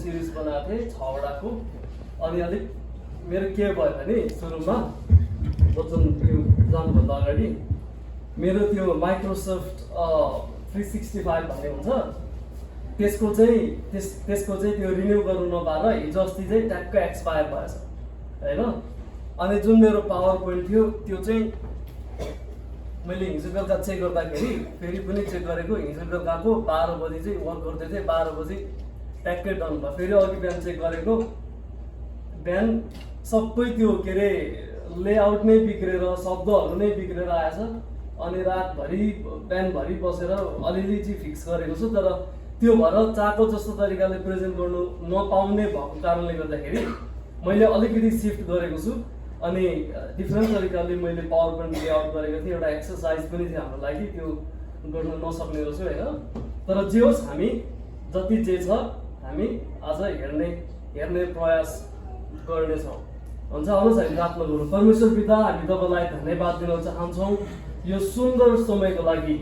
Series बनाएको थिएँ 6वटाको। अनि अलिक मेरो के भयो भने सुरुमा वचन यो जानुभन्दा अगाडि मेरो त्यो माइक्रोसफ्ट 365 भन्ने हुन्छ त्यसको चाहिँ त्यो रिन्यू गर्नु नपाएर हिजो अस्ति चाहिँ ट्याक्क एक्सपायर भएछ हैन। अनि जुन मेरो पावर पोइन्ट थियो त्यो चाहिँ मैले हिजो बेलुका चेक गर्दाखेरि फेरि पनि चेक गरेको हिजो बेलुकाको 12 बजी चाहिँ वर्क गर्दै थिएँ 12 बजी ट्याक्कै डन भयो। फेरि अघि बिहान चेक गरेको बिहान सबै त्यो के अरे लेआउट नै बिग्रेर शब्दहरू नै बिग्रेर आएछ। अनि रातभरि बिहानभरि बसेर अलिअलि चाहिँ फिक्स गरेको छु तर त्यो भएर चाहेको जस्तो तरिकाले प्रेजेन्ट गर्नु नपाउने भएको कारणले गर्दाखेरि मैले अलिकति सिफ्ट गरेको छु। अनि डिफ्रेन्ट तरिकाले मैले पावर पोइन्ट लेआउट गरेको थिएँ। एउटा एक्सर्साइज पनि थियो हाम्रो लागि त्यो गर्न नसक्ने रहेछु होइन। तर जे होस् हामी जति जे छ हामी आज हेर्ने प्रयास गर्नेछौँ। हुन्छ आउनुहोस् हामी प्रार्थना गरौँ। परमेश्वर पिता हामी तपाईँलाई धन्यवाद दिन चाहन्छौँ यो सुन्दर समयको लागि।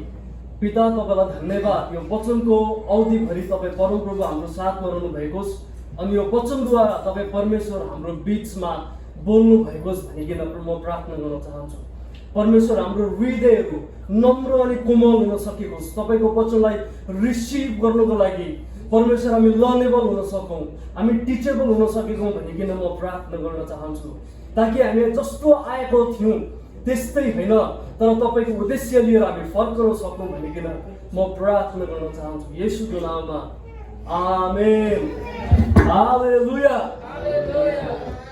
पिता तपाईँलाई धन्यवाद यो वचनको अवधिभरि तपाईँ परमप्रभु हाम्रो साथमा रहनु भएकोस् अनि यो वचनद्वारा तपाईँ परमेश्वर हाम्रो बिचमा बोल्नु भएकोस् भनिकन म प्रार्थना गर्न चाहन्छु। परमेश्वर हाम्रो हृदयहरू नम्र अनि कोमल हुन सकेकोस् तपाईँको वचनलाई रिसिभ गर्नुको लागि। परमेश्वर हामी लर्नेबल हुन सकौँ हामी टिचेबल हुन सकेकौँ भनिकन म प्रार्थना गर्न चाहन्छु ताकि हामी जस्तो आएको थियौँ त्यस्तै होइन तर तपाईँको उद्देश्य लिएर हामी फर्कन सकौँ भनिकन म प्रार्थना गर्न चाहन्छु येशूको नाममा आमेन। हालेलुया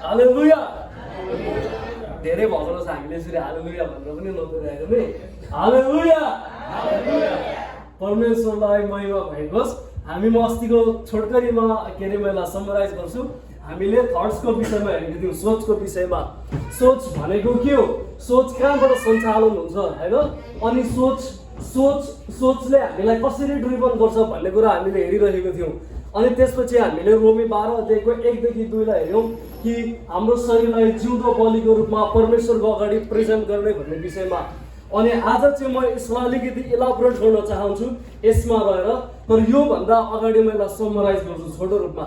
हालेलुया। धेरै भएको रहेछ हामीले यसरी हालेलुया भनेर पनि नगरिरहेको नि। हालेलुया परमेश्वरलाई महिमा भएकोस्। हामी म अस्तिको छोटकरीमा के अरे मैले समराइज गर्छु। हामीले थट्सको विषयमा हेरेको थियौँ सोचको विषयमा। सोच भनेको के हो सोच कहाँबाट सञ्चालन हुन्छ होइन। अनि सोचले हामीलाई कसरी ड्रिभन गर्छ भन्ने कुरा हामीले हेरिरहेको थियौँ। अनि त्यसपछि हामीले रोमी 12 अध्यायको 1 देखि 2 लाई हेऱ्यौँ कि हाम्रो शरीरलाई जिउँदो बलिको रूपमा परमेश्वरको अगाडि प्रेजेन्ट गर्ने भन्ने विषयमा। अनि आज चाहिँ म यसलाई अलिकति इलाबोरेट गर्न चाहन्छु यसमा रहेर तर योभन्दा अगाडि म यसलाई समराइज गर्छु छोटो रूपमा।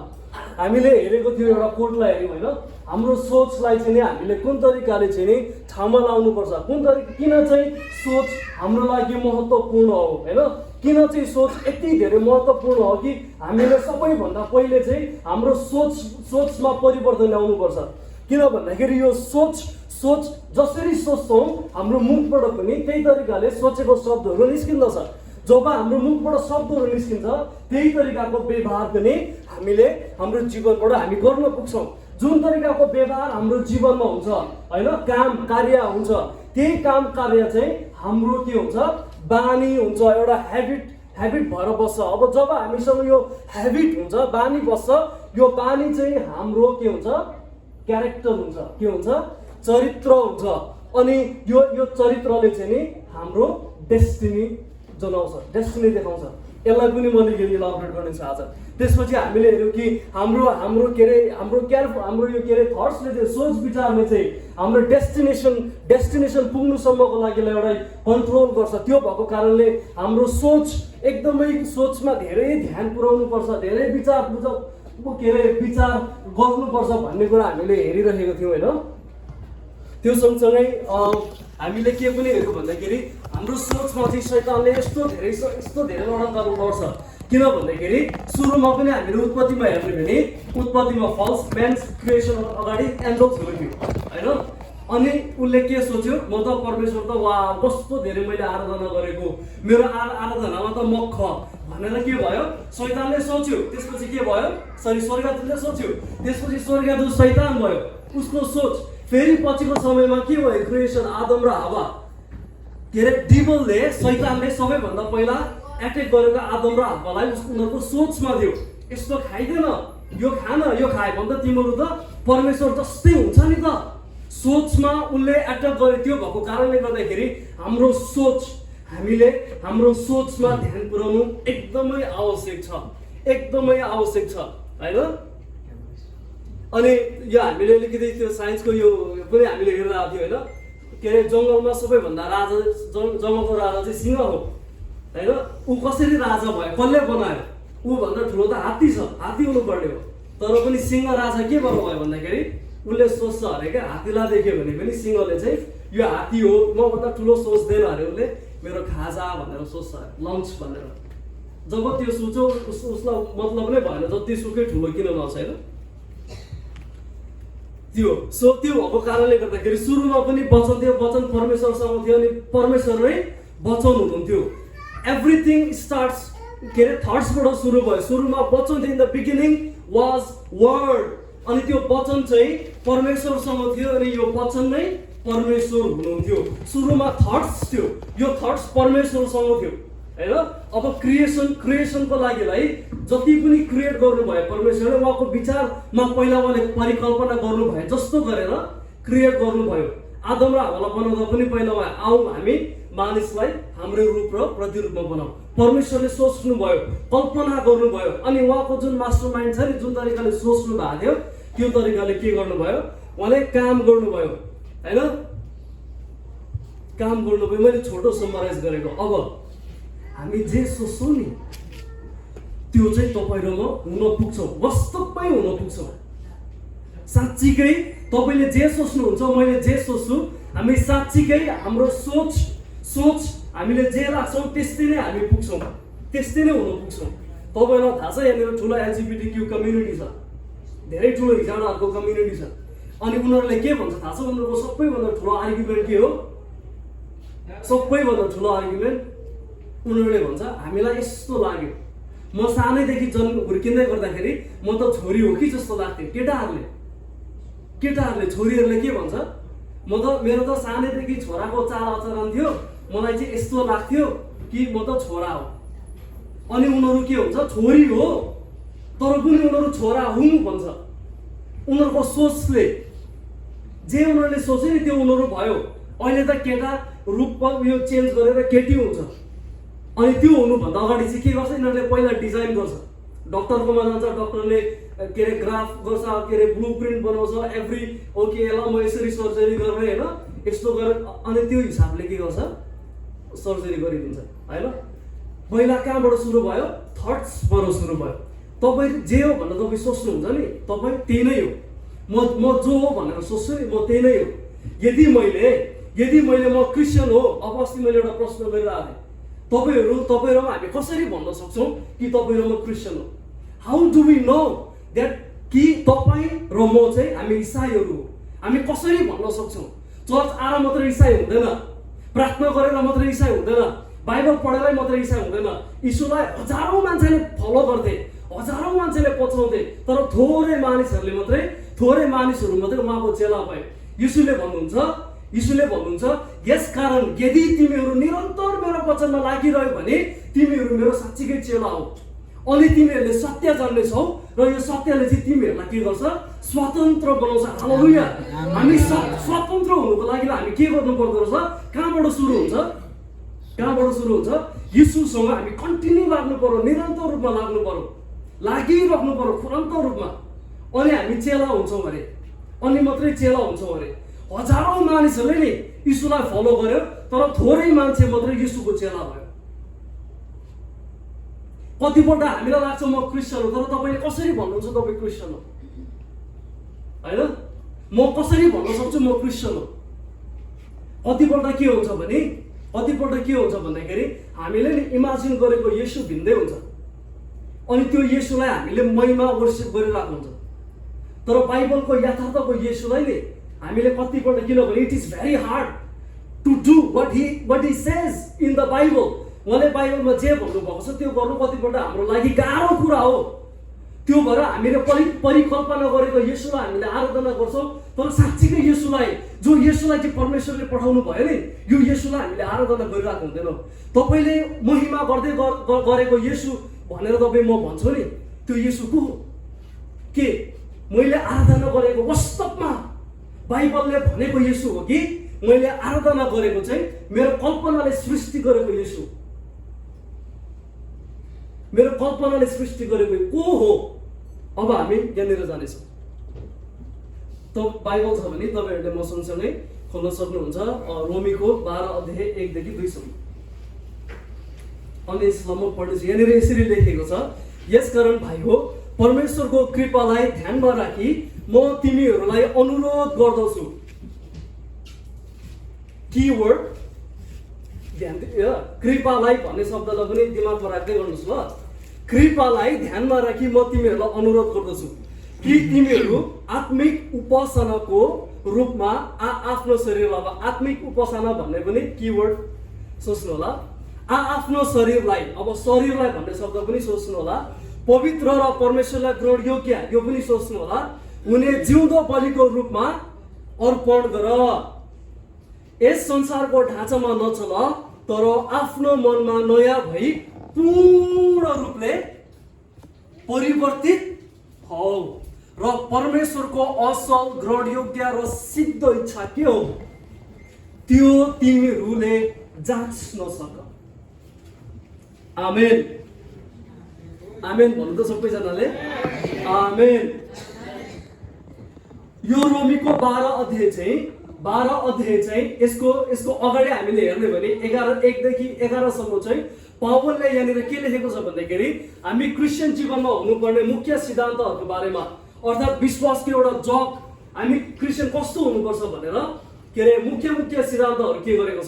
हामीले हेरेको थियो एउटा कोटलाई हेऱ्यौँ होइन हाम्रो सोचलाई चाहिँ नि हामीले कुन तरिकाले चाहिँ नि ठाउँमा लाउनुपर्छ किन चाहिँ सोच हाम्रो लागि महत्त्वपूर्ण हो होइन। किन चाहिँ सोच यति धेरै महत्त्वपूर्ण हो कि हामीले सबैभन्दा पहिले चाहिँ हाम्रो सोचमा परिवर्तन ल्याउनुपर्छ। किन भन्दाखेरि यो सोच जसरी सोच्छौँ हाम्रो मुखबाट पनि त्यही तरिकाले सोचेको शब्दहरू निस्किँदछ। जब हाम्रो मुखबाट शब्दहरू निस्किन्छ त्यही तरिकाको व्यवहार पनि हामीले हाम्रो जीवनबाट हामी गर्न पुग्छौँ। जुन तरिकाको व्यवहार हाम्रो जीवनमा हुन्छ होइन काम कार्य हुन्छ त्यही काम कार्य चाहिँ हाम्रो के हुन्छ बानी हुन्छ एउटा हेबिट भएर बस्छ। अब जब हामीसँग यो हेबिट हुन्छ बानी बस्छ यो बानी चाहिँ हाम्रो के हुन्छ क्यारेक्टर हुन्छ के हुन्छ चरित्र हुन्छ। अनि यो चरित्रले चाहिँ नि हाम्रो डेस्टिनी जनाउँछ डेस्टिनी देखाउँछ। यसलाई पनि म अलिकति इलाबोरेट गर्नेछु आज। त्यसपछि हामीले हेऱ्यौँ कि हाम्रो यो के अरे थट्सले चाहिँ सोच विचारले चाहिँ हाम्रो डेस्टिनेसन पुग्नुसम्मको लागि एउटा कन्ट्रोल गर्छ। त्यो भएको कारणले हाम्रो सोच एकदमै सोचमा धेरै ध्यान पुर्याउनु पर्छ धेरै विचार गर्नुपर्छ भन्ने कुरा हामीले हेरिरहेको थियौँ होइन। त्यो सँगसँगै हामीले के पनि हेऱ्यौँ भन्दाखेरि हाम्रो सोचमा चाहिँ शैतानले यस्तो धेरै लडाइँहरू लड्छ। किन भन्दाखेरि सुरुमा पनि हामीले उत्पत्तिमा हेर्ने भने उत्पत्तिमा फल्स म्यान्स क्रिएसन अगाडि एन्जल्सहरू थियो होइन। अनि उसले के सोच्यो म त परमेश्वर त वा कस्तो धेरै मैले आराधना गरेको मेरो आराधनामा त मख भनेर के भयो शैतानले सोच्यो। त्यसपछि के भयो स्वर्गदूतले सोच्यो त्यसपछि स्वर्गदूत शैतान भयो उसको सोच। फेरि पछिको समयमा के भयो क्रिएसन आदम र हावा के अरे डिभलले शैतानले सबैभन्दा पहिला एट्याक गरेको आदम र हावालाई उनीहरूको सोचमा दियो यस्तो खाइदेन यो खान यो खाए भने त तिमीहरू त परमेश्वर जस्तै हुन्छ नि त। सोचमा उसले एट्याक गरे। त्यो भएको कारणले गर्दाखेरि हाम्रो सोचमा ध्यान पुर्याउनु एकदमै आवश्यक छ होइन। अनि यो हामीले अलिकति त्यो साइन्सको यो पनि हामीले हेरिरहेको थियो होइन। के अरे जङ्गलमा सबैभन्दा जङ्गलको राजा चाहिँ सिंह हो होइन। ऊ कसरी राजा भयो कसले बनायो ऊ भन्दा ठुलो त हात्ती छ, हात्ती हुनुपर्ने हो। तर पनि सिंह राजा के गर्नुभयो भन्दाखेरि उसले सोच्छ अरे क्या, हात्तीलाई देख्यो भने पनि सिंहले चाहिँ यो हात्ती हो, मभन्दा ठुलो सोच्दैन अरे, उसले मेरो खाजा भनेर सोच्छ अरे, लन्च भनेर। जब त्यो सोच्यो उसलाई मतलब नै भएन जतिसुकै ठुलो किन नहोस् होइन त्यो। सो त्यो भएको कारणले गर्दाखेरि सुरुमा पनि वचन थियो, वचन परमेश्वरसँग थियो अनि परमेश्वर नै वचन हुनुहुन्थ्यो। एभ्रिथिङ स्टार्ट्स के अरे थट्सबाट सुरु भयो। सुरुमा वचन थियो, in the beginning was word, अनि त्यो वचन चाहिँ परमेश्वरसँग थियो अनि यो वचन नै परमेश्वर हुनुहुन्थ्यो। सुरुमा थट्स थियो, यो थट्स परमेश्वरसँग थियो होइन। अब क्रिएसनको लागिलाई जति पनि क्रिएट गर्नुभयो परमेश्वरले, उहाँको विचारमा पहिला उहाँले परिकल्पना गर्नुभयो जस्तो गरेर क्रिएट गर्नुभयो। आदम र हव्वालाई बनाउँदा पनि पहिला उहाँ आऊ हामी मानिसलाई हाम्रो रूप र प्रतिरूपमा बनाऊ, परमेश्वरले सोच्नुभयो, कल्पना गर्नुभयो। अनि उहाँको जुन मास्टर माइन्ड छ नि, जुन तरिकाले सोच्नु भएको थियो त्यो तरिकाले के गर्नुभयो, उहाँले काम गर्नुभयो होइन, काम गर्नुभयो। मैले छोटो समराइज गरेको। अब हामी जे सोच्छौँ नि त्यो चाहिँ तपाईँ र म हुन पुग्छौँ, वास्तवमै हुन पुग्छौँ। साँच्चीकै तपाईँले जे सोच्नुहुन्छ, मैले जे सोच्छु, हामी साँच्चीकै हाम्रो सोच हामीले जे राख्छौँ त्यस्तै नै हामी पुग्छौँ, त्यस्तै नै हुन पुग्छौँ। तपाईँलाई थाहा छ यहाँनिर ठुलो LGBTQ कम्युनिटी छ, धेरै ठुलो हिजडाहरूको कम्युनिटी छ। अनि उनीहरूले के भन्छ थाहा छ, उनीहरूको सबैभन्दा ठुलो आर्ग्युमेन्ट के हो, सबैभन्दा ठुलो आर्ग्युमेन्ट उनीहरूले भन्छ हामीलाई यस्तो लाग्यो, म सानैदेखि हुर्किँदै गर्दाखेरि म त छोरी हो कि जस्तो लाग्थ्यो। केटाहरूले छोरीहरूले के भन्छ, मेरो त सानैदेखि छोराको चाल आचरण थियो, मलाई चाहिँ यस्तो लाग्थ्यो कि म त छोरा हो। अनि उनीहरू के हुन्छ, छोरी हो तर पनि उनीहरू छोरा हुँ भन्छ। उनीहरूको सोचले जे उनीहरूले सोचे नि त्यो उनीहरू भयो। अहिले त केटा रूप यो चेन्ज गरेर केटी हुन्छ, अनि त्यो हुनुभन्दा अगाडि चाहिँ के गर्छ, यिनीहरूले पहिला डिजाइन गर्छ, डक्टरकोमा जान्छ, डक्टरले के अरे ग्राफ गर्छ, के अरे ब्लु प्रिन्ट बनाउँछ, ओके यसलाई म यसरी सर्जरी गर्ने होइन, यस्तो गरेर अनि त्यो हिसाबले के गर्छ, सर्जरी गरिदिन्छ होइन। पहिला कहाँबाट सुरु भयो, थट्सबाट सुरु भयो। तपाईँ जे हो भनेर तपाईँ सोच्नुहुन्छ नि, तपाईँ त्यही नै हो। म जो हो भनेर सोच्छु नि, म त्यही नै हो। यदि मैले म क्रिस्चियन हो, अब अस्ति मैले एउटा प्रश्न गरिरहेको थिएँ, तपाईँ र हामी कसरी भन्न सक्छौँ कि तपाईँ र म क्रिस्चियन हो? How do we know that कि तपाईँ र म चाहिँ हामी इसाईहरू हो? हामी कसरी भन्न सक्छौँ? चर्च आएर मात्रै इसाई हुँदैन, प्रार्थना गरेर मात्रै इसाई हुँदैन, बाइबल पढेरै मात्रै इसाई हुँदैन। यीशुलाई हजारौँ मान्छेले फलो गर्थे, हजारौँ मान्छेले पछाउँथे, तर थोरै मानिसहरू मात्रै उहाँको चेला भए। यीशुले भन्नुहुन्छ यसकारण यदि तिमीहरू निरन्तर मेरो वचनमा लागिरह्यो भने तिमीहरू मेरो साँच्चीकै चेला हो, अनि तिमीहरूले सत्य जान्नेछौ र यो सत्यले चाहिँ तिमीहरूलाई के गर्छ, स्वतन्त्र बनाउँछ। हालेलुया। हामी स्वतन्त्र हुनुको लागि हामी के गर्नु पर्दो रहेछ, कहाँबाट सुरु हुन्छ, यीशुसँग हामी कन्टिन्यू लाग्नु पर्यो, निरन्तर रूपमा लाग्नु पर्यो, लागिराख्नु पर्यो खुरन्त रूपमा, अनि हामी चेला हुन्छौँ अरे, अनि मात्रै चेला हुन्छौँ अरे। हजारौँ मानिसहरूले नि यीशुलाई फलो गर्यो, तर थोरै मान्छे मात्रै यीशुको चेला भयो। कतिपल्ट हामीलाई लाग्छ म क्रिस्चियन हो, तर तपाईँले कसरी भन्नुहुन्छ तपाईँ क्रिस्चियन हो होइन? म कसरी भन्न सक्छु म क्रिस्चियन हो? कतिपल्ट के हुन्छ भन्दाखेरि हामीले नि इमेजिन गरेको येशू भिन्दै हुन्छ, अनि त्यो येशूलाई हामीले महिमा वर्शिप गरिरहेको हुन्छ। तर बाइबलको यथार्थको येशूलाई नि हामीले कतिपल्ट, किनभने it is very hard to do what he says in the Bible। उहाँले बाइबलमा जे भन्नुभएको छ त्यो गर्नु कतिपल्ट हाम्रो लागि गाह्रो कुरा हो। त्यो भएर हामीले परिकल्पना गरेको येशूलाई हामीले आराधना गर्छौँ, तर साँच्चीकै येशूलाई चाहिँ परमेश्वरले पठाउनु भयो नि, यो येशूलाई हामीले आराधना गरिरहेको हुँदैनौँ। तपाईँले महिमा गर्दै गरेको येशू भनेर तपाईँ म भन्छु नि, त्यो येशू को हो? के मैले आराधना गरेको वास्तवमा बाइबलले भनेको येशू हो कि मैले आराधना गरेको चाहिँ मेरो कल्पनाले सृष्टि गरेको येशू? मेरो कल्पनाले सृष्टि गरेको को हो? अब हामी यहाँनिर जानेछौँ। त बाइबल छ भने तपाईँहरूले म सँगसँगै खोल्न सक्नुहुन्छ रोमीको 12 अध्याय 1 देखि 2 सम्म। अनि यसलाई म पढ्दैछु। यहाँनिर यसरी लेखेको छ, यसकारण भाइ हो, परमेश्वरको कृपालाई ध्यानमा राखी म तिमीहरूलाई अनुरोध गर्दछु। कीवर्ड ध्यान, कृपालाई भन्ने शब्दलाई पनि दिमागमा राख्दै गर्नुहोस् ल। कृपालाई ध्यानमा राखी म तिमीहरूलाई अनुरोध गर्दछु कि तिमीहरू आत्मिक उपासनाको रूपमा आफ्नो शरीरलाई, आत्मिक उपासना भन्ने पनि कीवर्ड सोच्नु होला। आफ्नो शरीरलाई, अब शरीरलाई भन्ने शब्द पनि सोच्नु होला। पवित्र र परमेश्वरलाई ग्रहण योग्य, यो पनि सोच्नु होला। हुने जिउँदो बलिको रूपमा अर्पण गर। यस संसारको ढाँचामा नचल, तर आफ्नो मनमा नयाँ भई पूर्ण रूपले परिवर्तित हौ र परमेश्वरको असल, ग्रहण योग्य र सिद्ध इच्छा के हो त्यो तिमीहरूले जाँच्न सक। आमेन, आमेन भन्नु त सबैजनाले आमेन। यो रोमीको 12 अध्याय चाहिँ यसको अगाडि हामीले हेर्ने भने 1 देखि 11 सम्म चाहिँ पावलले यहाँनिर के लेखेको छ भन्दाखेरि हामी क्रिस्चियन जीवनमा हुनुपर्ने मुख्य सिद्धान्तहरूको बारेमा, अर्थात् विश्वासको एउटा जग, हामी क्रिस्चियन कस्तो हुनुपर्छ भनेर मुख्य सिद्धान्तहरू के गरेको छ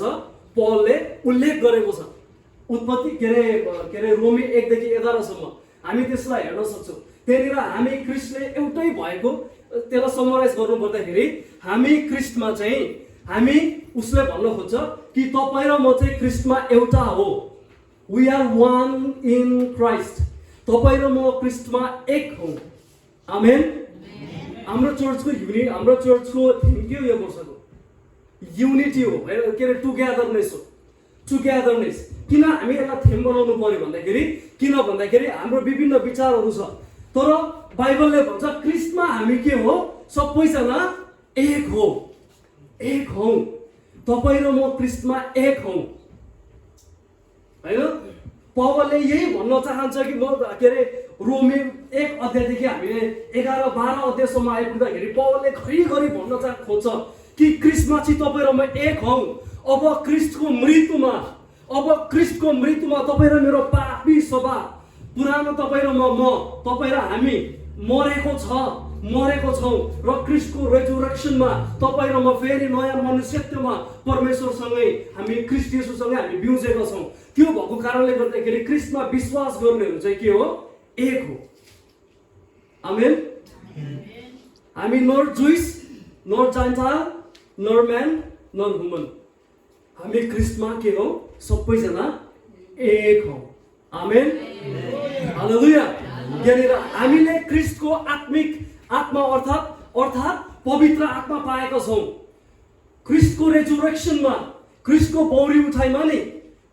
पलले उल्लेख गरेको छ। उत्पत्ति रोमी 1 देखि 11 सम्म हामी त्यसलाई हेर्न सक्छौँ। त्यहाँनिर हामी क्रिस्टले एउटै भएको, त्यसलाई समराइज गर्नु पर्दाखेरि हामी क्रिस्टमा चाहिँ उसले भन्न खोज्छ कि तपाईँ र म चाहिँ क्रिस्टमा एउटा हो। We are one in Christ. तपाईँ र म क्रिस्टमा एक हौ। आमेन। हाम्रो चर्चको थिम के हो यो वर्षको? युनिटी हो, टुगेदरनेस हो। टुगेदरनेस। किन हामी यसलाई थिम बनाउनु पर्यो भन्दाखेरि हाम्रो विभिन्न विचारहरू छ, तर बाइबलले भन्छ क्रिस्टमा हामी के हो? सबैजना एक हो, एक हौ। तपाईँ र म क्रिस्टमा एक हौ, हैन? पौलले यही भन्न चाहन्छ कि रोमी 1 अध्यायदेखि हामीले 11-12 अध्यायसम्म आइपुग्दाखेरि पौलले घरिघरि भन्न खोज्छ कि क्रिस्टमा चाहिँ तपाईँ र म एक हौ। अब क्रिस्टको मृत्युमा तपाईँ र मेरो पापी स्वभाव, पुरानो तपाईँ र तपाईँ र हामी मरेको छौँ र क्रिस्टको रेजुरेक्सनमा तपाईँ र म फेरि नयाँ मनुष्यत्वमा परमेश्वरसँगै हामी क्रिस्ट येशूसँगै हामी बिउजेका छौँ। त्यो भएको कारणले गर्दाखेरि क्रिस्टमा विश्वास गर्नेहरू चाहिँ के हो? एक हो। आमेन। हामी नर जुइस, नर जाइन्टाइल, नर म्यान, नर वुमन, हामी क्रिस्टमा के हो? सबैजना एक हौ। आमेन। हालेलुया। यहाँनिर हामीले क्रिस्टको आत्मिक आत्मा अर्थात् पवित्र आत्मा पाएका छौँ। क्रिस्टको रेजुरेक्सनमा, क्रिस्टको बौरी उठाइमा नि,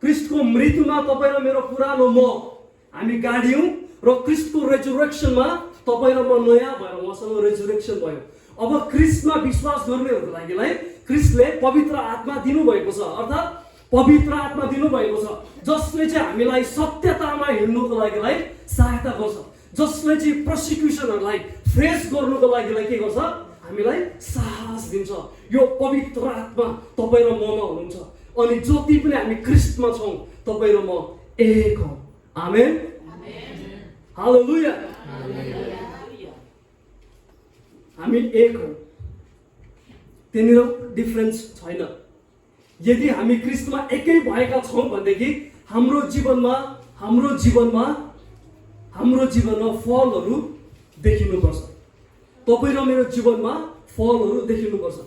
क्रिस्टको मृत्युमा तपाईँ र मेरो पुरानो म हामी गाडियौँ र क्रिस्टको रेजुरेक्सनमा तपाईँ र म नयाँ भएर उहाँसँग रेजुरेक्सन भयो। अब क्रिस्टमा विश्वास गर्नेहरूको लागिलाई क्रिस्टले पवित्र आत्मा दिनुभएको छ, अर्थात् पवित्र आत्मा दिनुभएको छ, जसले चाहिँ हामीलाई सत्यतामा हिँड्नुको लागिलाई सहायता गर्छ, जसले चाहिँ प्रोसिक्युसनहरूलाई फेस गर्नुको लागिलाई के गर्छ? हामीलाई साहस दिन्छ। यो पवित्र आत्मा तपाईँ र ममा हुनुहुन्छ। अनि जति पनि हामी क्रिस्टमा छौँ तपाईँ र म एक हौ। आमेन। हालेलुया। हामी एक हौ, त्यहाँनिर डिफरेन्स छैन। यदि हामी क्रिस्टमा एकै भएका छौँ भनेदेखि हाम्रो जीवनमा फलहरू देखिनुपर्छ। तपाईँ र मेरो जीवनमा फलहरू देखिनुपर्छ।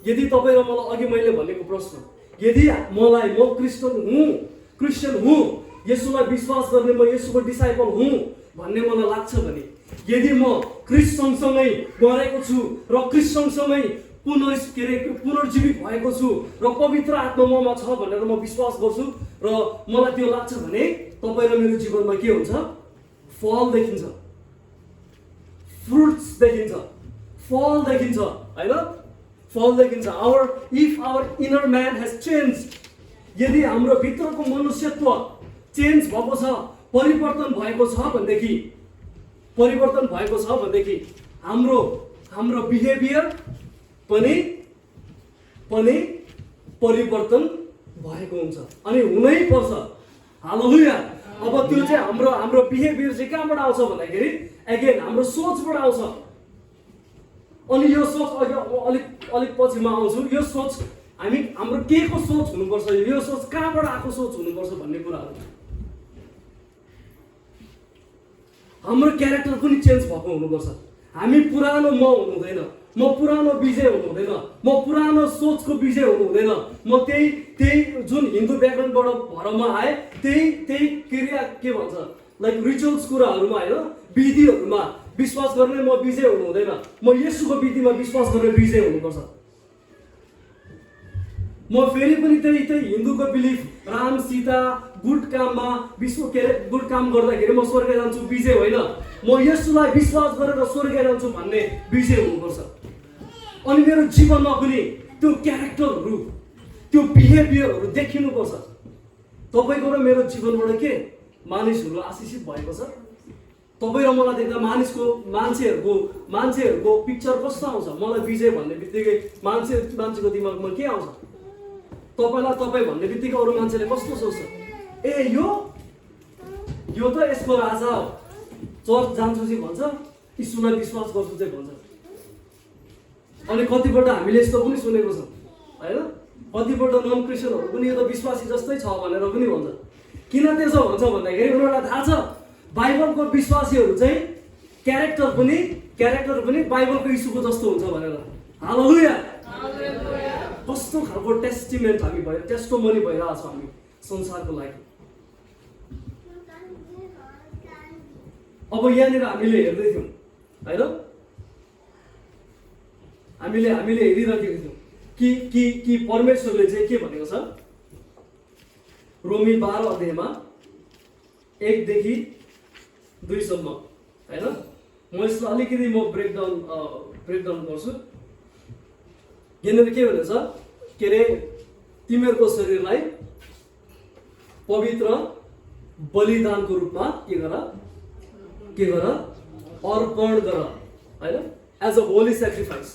यदि तपाईँ र मलाई अघि मैले भनेको प्रश्न, यदि म क्रिस्चियन हुँ, येशूलाई विश्वास गर्ने म येशूको डिसाइपल हुँ भन्ने मलाई लाग्छ भने, यदि म क्रिस्ट सँगसँगै मरेको छु र क्रिस्ट सँगसँगै पुनर्जीवित भएको छु र पवित्र आत्मा ममा छ भनेर म विश्वास गर्छु र मलाई त्यो लाग्छ भने तपाईँ र मेरो जीवनमा के हुन्छ? फल देखिन्छ, फ्रुट्स देखिन्छ, फल देखिन्छ, हैन? फल देखिन्छ। If our inner man has change, यदि हाम्रो भित्रको मनुष्यत्व चेन्ज भएको छ, परिवर्तन भएको छ भनेदेखि हाम्रो बिहेभियर पनि परिवर्तन भएको हुन्छ अनि हुनै पर्छ। हालेलुया। अब त्यो चाहिँ हाम्रो बिहेभियर चाहिँ कहाँबाट आउँछ भन्दाखेरि एगेन हाम्रो सोचबाट आउँछ। अनि यो सोच अलिक पछि म आउँछु। यो सोच हाम्रो के को सोच हुनुपर्छ, यो सोच कहाँबाट आएको सोच हुनुपर्छ भन्ने कुराहरू। हाम्रो क्यारेक्टर पनि चेन्ज भएको हुनुपर्छ। हामी पुरानो म हुनु हुँदैन, म पुरानो विजय हुनु हुँदैन, म पुरानो सोचको विजय हुनु हुँदैन। म त्यही जुन हिन्दू ब्याकग्राउन्डबाट भएर म आएँ त्यही क्रिया के भन्छ लाइक रिचुअल्स कुराहरूमा होइन, विधिहरूमा विश्वास गर्ने म विजय हुनु हुँदैन। म येशूको विधिमा विश्वास गर्ने विजय हुनुपर्छ। म फेरि पनि त्यही हिन्दूको बिलिफ राम सीता गुड काममा गुड काम गर्दाखेरि म स्वर्ग जान्छु विजय होइन। म येशूलाई विश्वास गरेर स्वर्ग जान्छु भन्ने विजय हुनुपर्छ। अनि मेरो जीवनमा पनि त्यो क्यारेक्टरहरू त्यो बिहेभियरहरू देखिनुपर्छ। तपाईँको र मेरो जीवनबाट के मानिसहरू आशिषित भएको छ। तपाईँ र मलाई देख्दा मान्छेहरूको पिक्चर कस्तो आउँछ? मलाई विजय भन्ने बित्तिकै मान्छेको दिमागमा के आउँछ? तपाईँलाई तपाईँ भन्ने बित्तिकै अरू मान्छेले कस्तो सोच्छ? ए यो त यसको राजा हो, चर्च जान्छु चाहिँ भन्छ, यीशुलाई विश्वास गर्छु चाहिँ भन्छ। अनि कतिपल्ट हामीले यस्तो पनि सुनेको छ होइन, कतिपल्ट नन क्रिस्चियनहरू पनि यो त विश्वासी जस्तै छ भनेर पनि भन्छ। किन त्यसो भन्छ भन्दाखेरि उनीहरूलाई थाहा छ बाइबलको विश्वासीहरू चाहिँ क्यारेक्टर पनि बाइबलको यीशुको जस्तो हुन्छ भनेर। हालेलुया। कस्तो खालको टेस्टिमेन्ट टेस्टोमनी भइरहेछ हामी संसारको लागि। अब यहाँनिर हामीले हेर्दै थियौँ होइन, हामीले हेरिरहेको थियौँ कि परमेश्वरले चाहिँ के भनेको छ रोमी 12 अध्यायमा 1 देखि 2 सम्म होइन। म यसलाई अलिकति ब्रेकडाउन गर्छु। यहाँनिर के भनेको छ के अरे तिमीहरूको शरीरलाई पवित्र बलिदानको रूपमा के गर अर्पण गर होइन, एज अ होली सेक्रिफाइस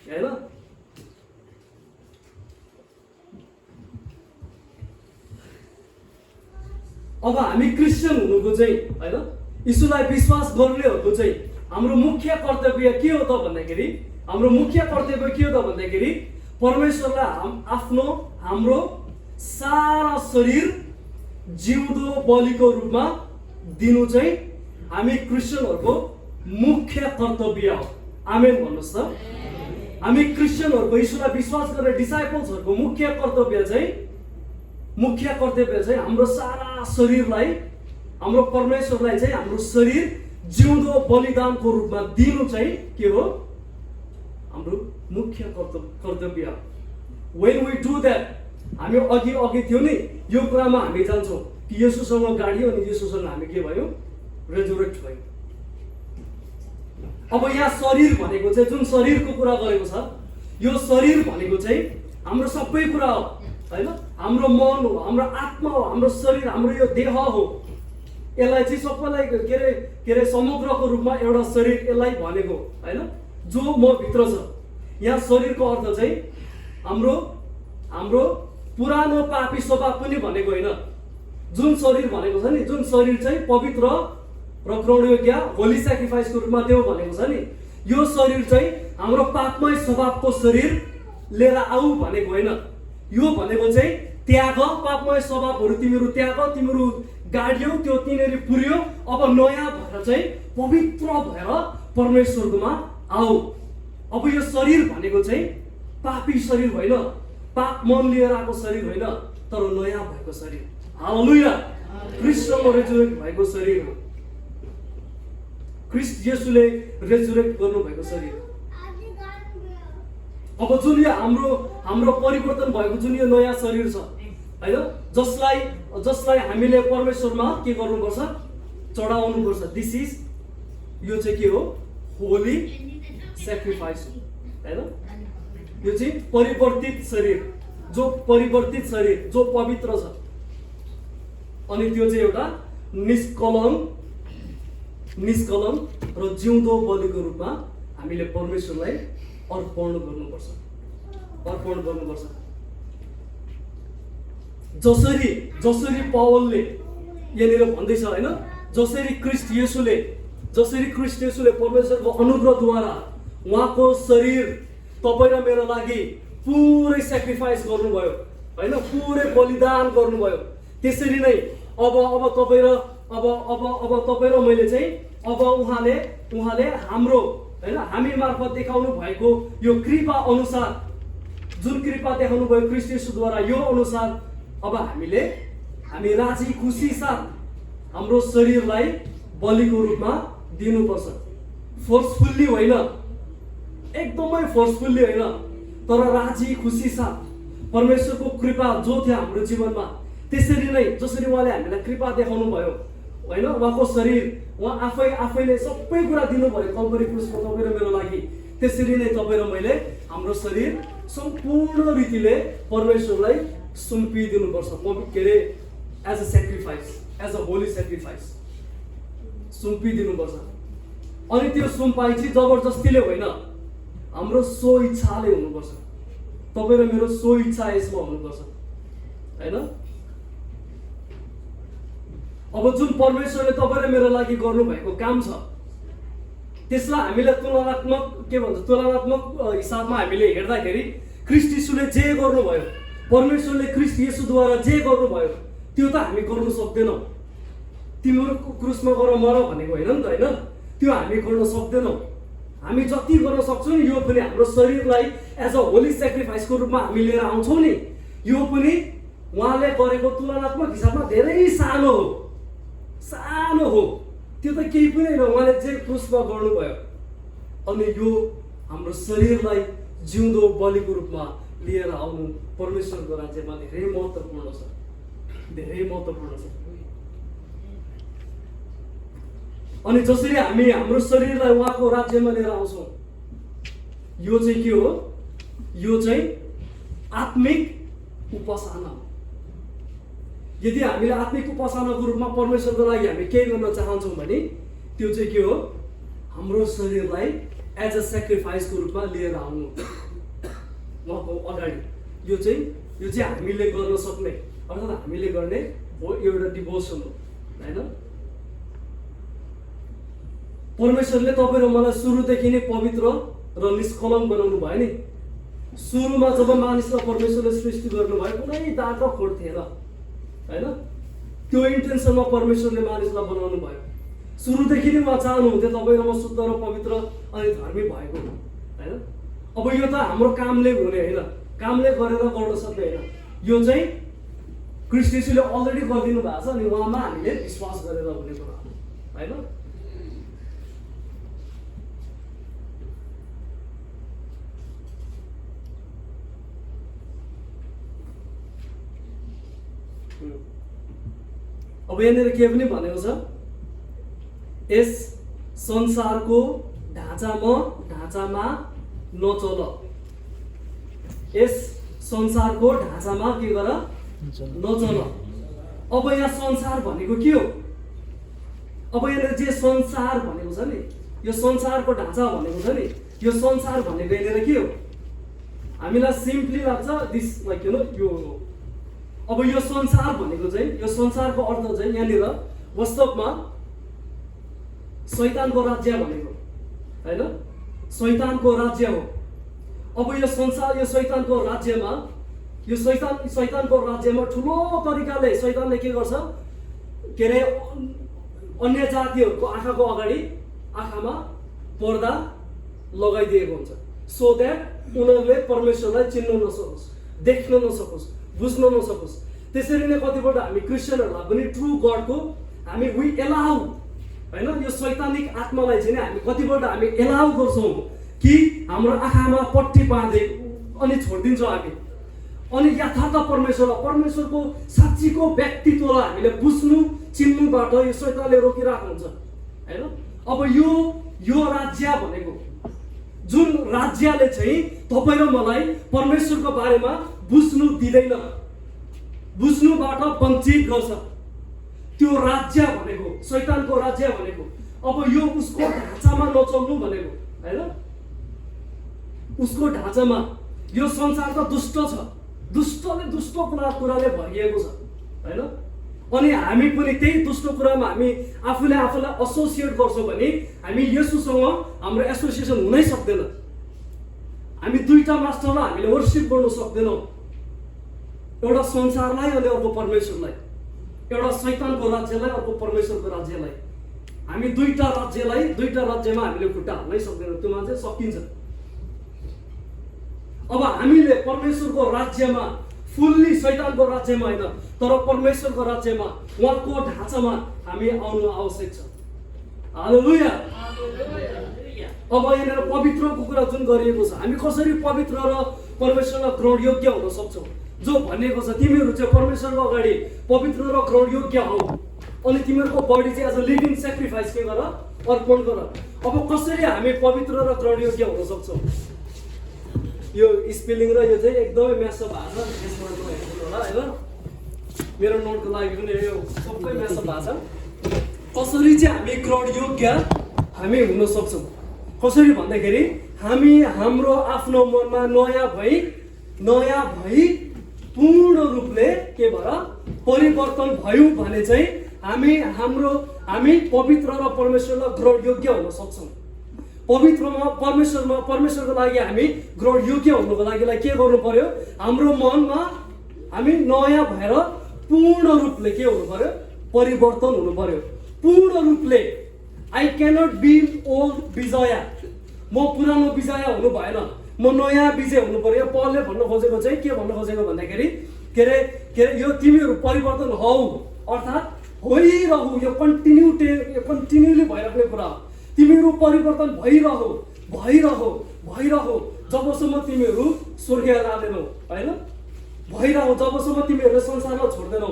होइन। अब हामी क्रिस्चियन हुनुको चाहिँ होइन, यीशुलाई विश्वास गर्नेहरूको चाहिँ हाम्रो मुख्य कर्तव्य के हो त भन्दाखेरि परमेश्वरलाई हाम्रो सारा शरीर जिउँदो बलिको रूपमा दिनु चाहिँ हामी क्रिस्चियनहरूको मुख्य कर्तव्य हो। आमेन भन्नुहोस् त। हामी क्रिस्चियनहरूको यीशुलाई विश्वास गर्ने डिसाइपल्सहरूको मुख्य कर्तव्य चाहिँ हाम्रो सारा शरीरलाई हाम्रो परमेश्वरलाई चाहिँ हाम्रो शरीर जिउँदो बलिदानको रूपमा दिनु चाहिँ के हो? हाम्रो मुख्य कर्तव्य। When we do that, हामी अघि थियो नि यो कुरामा हामी जान्छौँ कि येशूसँग गाडियो अनि येशूसँग हामी के भयो? रेजरेक्ट भयो। अब यहाँ शरीर भनेको चाहिँ जुन शरीरको कुरा गरेको छ, यो शरीर भनेको चाहिँ हाम्रो सबै कुरा हो होइन। हाम्रो मन हो, हाम्रो आत्मा हो, हाम्रो शरीर, हाम्रो यो देह हो। यसलाई चाहिँ सबैलाई के अरे समग्रको रूपमा एउटा शरीर यसलाई भनेको होइन, जो म भित्र छ। यहाँ शरीरको अर्थ चाहिँ हाम्रो पुरानो पापी स्वभाव पनि भनेको होइन। जुन शरीर भनेको छ नि, जुन शरीर चाहिँ पवित्र र ग्रहणयोग्य होली सेक्रिफाइसको रूपमा त्यो भनेको छ नि, यो शरीर चाहिँ हाम्रो पापमय स्वभावको शरीर लिएर आऊ भनेको होइन। यो भनेको चाहिँ त्याग, पापमय स्वभावहरू तिमीहरू त्याग, तिमीहरू गाड्यौ, त्यो तिनीहरू पुर्यो, अब नयाँ भएर चाहिँ पवित्र भएर परमेश्वरकोमा आऊ। अब यो शरीर भनेको चाहिँ पापी शरीर होइन, पाप मन लिएर आएको शरीर होइन, तर नयाँ भएको शरीर। हालेलुया। क्रिस्टसँग रेजुरेक्ट भएको शरीर हो। क्रिस्ट येशूले रेजुरेक्ट गर्नु भएको शरीर। अब जुन यो हाम्रो परिवर्तन भएको जुन यो नयाँ शरीर छ होइन, जसलाई हामीले परमेश्वरमा के गर्नुपर्छ? चढाउनुपर्छ। यो चाहिँ के हो? होली सेक्रिफाइस होइन। यो चाहिँ परिवर्तित शरीर, जो पवित्र छ। अनि त्यो चाहिँ एउटा निष्कलम र जिउँदो बलिको रूपमा हामीले परमेश्वरलाई अर्पण गर्नुपर्छ। जसरी जसरी पावलले यहाँनिर भन्दैछ होइन, जसरी ख्रीष्ट येशूले परमेश्वरको अनुग्रहद्वारा उहाँको शरीर तपाईँ र मेरो लागि पुरै सेक्रिफाइस गर्नुभयो होइन, पुरै बलिदान गर्नुभयो। त्यसरी नै अब तपाईँ र मैले चाहिँ अब उहाँले हाम्रो होइन हामी मार्फत देखाउनु भएको यो कृपा अनुसार, जुन कृपा देखाउनु भयो ख्रीष्ट येशूद्वारा, यो अनुसार अब हामी राजी खुसी साथ हाम्रो शरीरलाई बलिको रूपमा दिनुपर्छ। फोर्सफुल्ली होइन, एकदमै फोर्सफुल्ली होइन, तर राजी खुसी साथ परमेश्वरको कृपा जो थियो हाम्रो जीवनमा, त्यसरी नै जसरी उहाँले हामीलाई कृपा देखाउनु भयो होइन, उहाँको शरीर उहाँ आफैले सबै कुरा दिनुभयो कल्भरी क्रुसमा तपाईँ र मेरो लागि। त्यसरी नै तपाईँ र मैले हाम्रो शरीर सम्पूर्ण रीतिले परमेश्वरलाई सुम्पिदिनुपर्छ, के अरे as a sacrifice, as a holy sacrifice सुम्पिदिनुपर्छ। अनि त्यो सुम्पाइ चाहिँ जबरजस्तीले होइन, हाम्रो सो इच्छाले हुनुपर्छ। तपाईँ र मेरो सो इच्छा यसमा हुनुपर्छ होइन। अब जुन परमेश्वरले तपाईँ र मेरो लागि गर्नुभएको काम छ, त्यसलाई हामीले तुलनात्मक हिसाबमा हामीले हेर्दाखेरि ख्रीष्ट येशूले जे गर्नुभयो, परमेश्वरले ख्रीष्ट येशूद्वारा जे गर्नुभयो त्यो त हामी गर्न सक्दैनौँ। तिम्रो क्रुसमा गएर मर भनेको होइन नि त होइन, त्यो हामी गर्न सक्दैनौँ। हामी जति गर्न सक्छौँ नि, यो पनि हाम्रो शरीरलाई एज अ होली सेक्रिफाइसको रूपमा हामी लिएर आउँछौँ नि, यो पनि उहाँले गरेको तुलनात्मक हिसाबमा धेरै सानो हो। त्यो त केही पनि होइन, उहाँले जे क्रुसमा गर्नुभयो। अनि यो हाम्रो शरीरलाई जिउँदो बलिको रूपमा लिएर आउनु परमेश्वरको राज्यमा धेरै महत्त्वपूर्ण छ। अनि जसरी हामी हाम्रो शरीरलाई उहाँको राज्यमा लिएर आउँछौँ, यो चाहिँ के हो? यो चाहिँ आत्मिक उपासना हो। यदि हामीले आत्मिक उपासनाको रूपमा परमेश्वरको लागि हामी केही गर्न चाहन्छौँ भने त्यो चाहिँ के हो? हाम्रो शरीरलाई एज अ सेक्रिफाइसको रूपमा लिएर आउनु उहाँको अगाडि। यो चाहिँ हामीले गर्न सक्ने अर्थात् हामीले गर्ने हो एउटा डिभोसन हो होइन। परमेश्वरले तपाईँ र मलाई सुरुदेखि नै पवित्र र निष्कलङ्क बनाउनु भयो नि। सुरुमा जब मानिसलाई परमेश्वरले सृष्टि गर्नुभयो कुनै दाग र खोट थिएन होइन, त्यो इन्टेन्सनमा परमेश्वरले मानिसलाई बनाउनु भयो। सुरुदेखि नै उहाँ चाहनुहुन्थ्यो तपाईँ र म शुद्ध र पवित्र अनि धर्मी भएको होइन। अब यो त हाम्रो कामले हुने होइन, कामले गरेर गर्न सक्ने होइन। यो चाहिँ ख्रीष्ट येशूले अलरेडी गरिदिनु भएको छ, अनि उहाँमा हामीले विश्वास गरेर हुने कुरा होइन। अब यहाँनिर के पनि भनेको छ, यस संसारको ढाँचामा नचल। यस संसारको ढाँचामा के गर? नचल। अब यहाँ संसार भनेको के हो? अब यहाँनिर जे संसार भनेको छ नि, यो संसारको ढाँचा भनेको छ नि, यो संसार भनेको यहाँनिर के हो? हामीलाई सिम्पली लाग्छ दिस लाइक यो। अब यो संसार भनेको चाहिँ, यो संसारको अर्थ चाहिँ यहाँनिर वास्तवमा शैतानको राज्य भनेको होइन, शैतानको राज्य हो। अब यो संसार, यो शैतानको राज्यमा ठुलो तरिकाले शैतानले के गर्छ? के अरे अन्य जातिहरूको आँखाको अगाडि आँखामा पर्दा लगाइदिएको हुन्छ, सो द्याट उनीहरूले परमेश्वरलाई चिन्न नसकोस्, देख्न नसकोस्, बुझ्न नसकोस्। त्यसरी नै कतिपल्ट हामी क्रिस्चियनहरूलाई पनि ट्रु गडको हामी वी एलाउ होइन, यो शैतानिक आत्मालाई चाहिँ हामी कतिपल्ट हामी एलाउ गर्छौँ कि हाम्रो आँखामा पट्टी बाँधे अनि छोडिदिन्छौँ हामी। अनि यथार्थ परमेश्वरको साँच्चीको व्यक्तित्वलाई हामीले बुझ्नु चिन्नुबाट यो शैतानले रोकिरहेको हुन्छ होइन। अब यो राज्य भनेको जुन राज्यले चाहिँ तपाईँ र मलाई परमेश्वरको बारेमा बुझ्नु दिँदैन, बुझ्नुबाट वञ्चित गर्छ, त्यो राज्य भनेको शैतानको राज्य भनेको। अब यो उसको ढाँचामा नचल्नु भनेको होइन, उसको ढाँचामा। यो संसार त दुष्ट छ, दुष्टले दुष्ट कुराले भरिएको छ हैन। अनि हामी पनि त्यही दुष्ट कुरामा हामी आफूलाई एसोसिएट गर्छौँ भने हामी येशूसँग हाम्रो एसोसिएसन हुनै सक्दैन। हामी दुईटा मास्टरलाई हामीले वर्शिप गर्न सक्दैनौँ, एउटा संसारलाई अनि अर्को परमेश्वरलाई, एउटा शैतानको राज्यलाई अर्को परमेश्वरको राज्यलाई। हामी दुईटा राज्यमा हामीले खुट्टा हाल्नै सक्दैनौँ, त्यो मान्छे सकिन्छ। अब हामीले परमेश्वरको राज्यमा फुल्ली, शैतानको राज्यमा होइन तर परमेश्वरको राज्यमा उहाँको ढाँचामा हामी आउनु आवश्यक छ। हालेलुया। अब यहाँनिर पवित्रको कुरा जुन गरिएको छ, हामी कसरी पवित्र र परमेश्वरलाई ग्रहण योग्य हुन सक्छौँ, जो भनिएको छ तिमीहरू चाहिँ परमेश्वरको अगाडि पवित्र र ग्रहण योग्य हौ अनि तिमीहरूको बडी चाहिँ एज अ लिभिङ सेक्रिफाइस के गर, अर्पण गर। अब कसरी हामी पवित्र र ग्रहण योग्य हुन सक्छौँ? यो स्पेलिङ र यो चाहिँ एकदमै म्यासअप भएको छ, त्यसमा हेर्नु होला हैन। मेरो नोटको लागि पनि यो सबै म्यासअप भएको छ। कसरी चाहिँ हामी ग्रहण योग्य हामी हुन सक्छौँ? कसरी भन्दाखेरि हामी हाम्रो आफ्नो मनमा नयाँ भई पूर्ण रूपले के भएर परिवर्तन भयौँ भने चाहिँ हामी पवित्र र परमेश्वरलाई ग्रहण योग्य हुन सक्छौँ। परमेश्वरको लागि हामी ग्रहण योग्य हुनुको लागि के गर्नु पर्यो? हाम्रो मनमा हामी नयाँ भएर पूर्ण रूपले के हुनु पर्यो? परिवर्तन हुनु पर्यो। पूर्ण रूपले I cannot be old Vijaya, म पुरानो विजया हुनु भएन, म नयाँ विजय हुनु पर्यो। पलले भन्न खोजेको चाहिँ के भन्न खोजेको भन्दाखेरि के अरे यो तिमीहरू परिवर्तन हौ, अर्थात् होइरहु, यो कन्टिन्युली भइराख्ने कुरा हो। तिमीहरू परिवर्तन भइरहौ जबसम्म तिमीहरू स्वर्ग जाँदैनौ हैन, भइरहौ जबसम्म तिमीहरूले संसारलाई छोड्दैनौ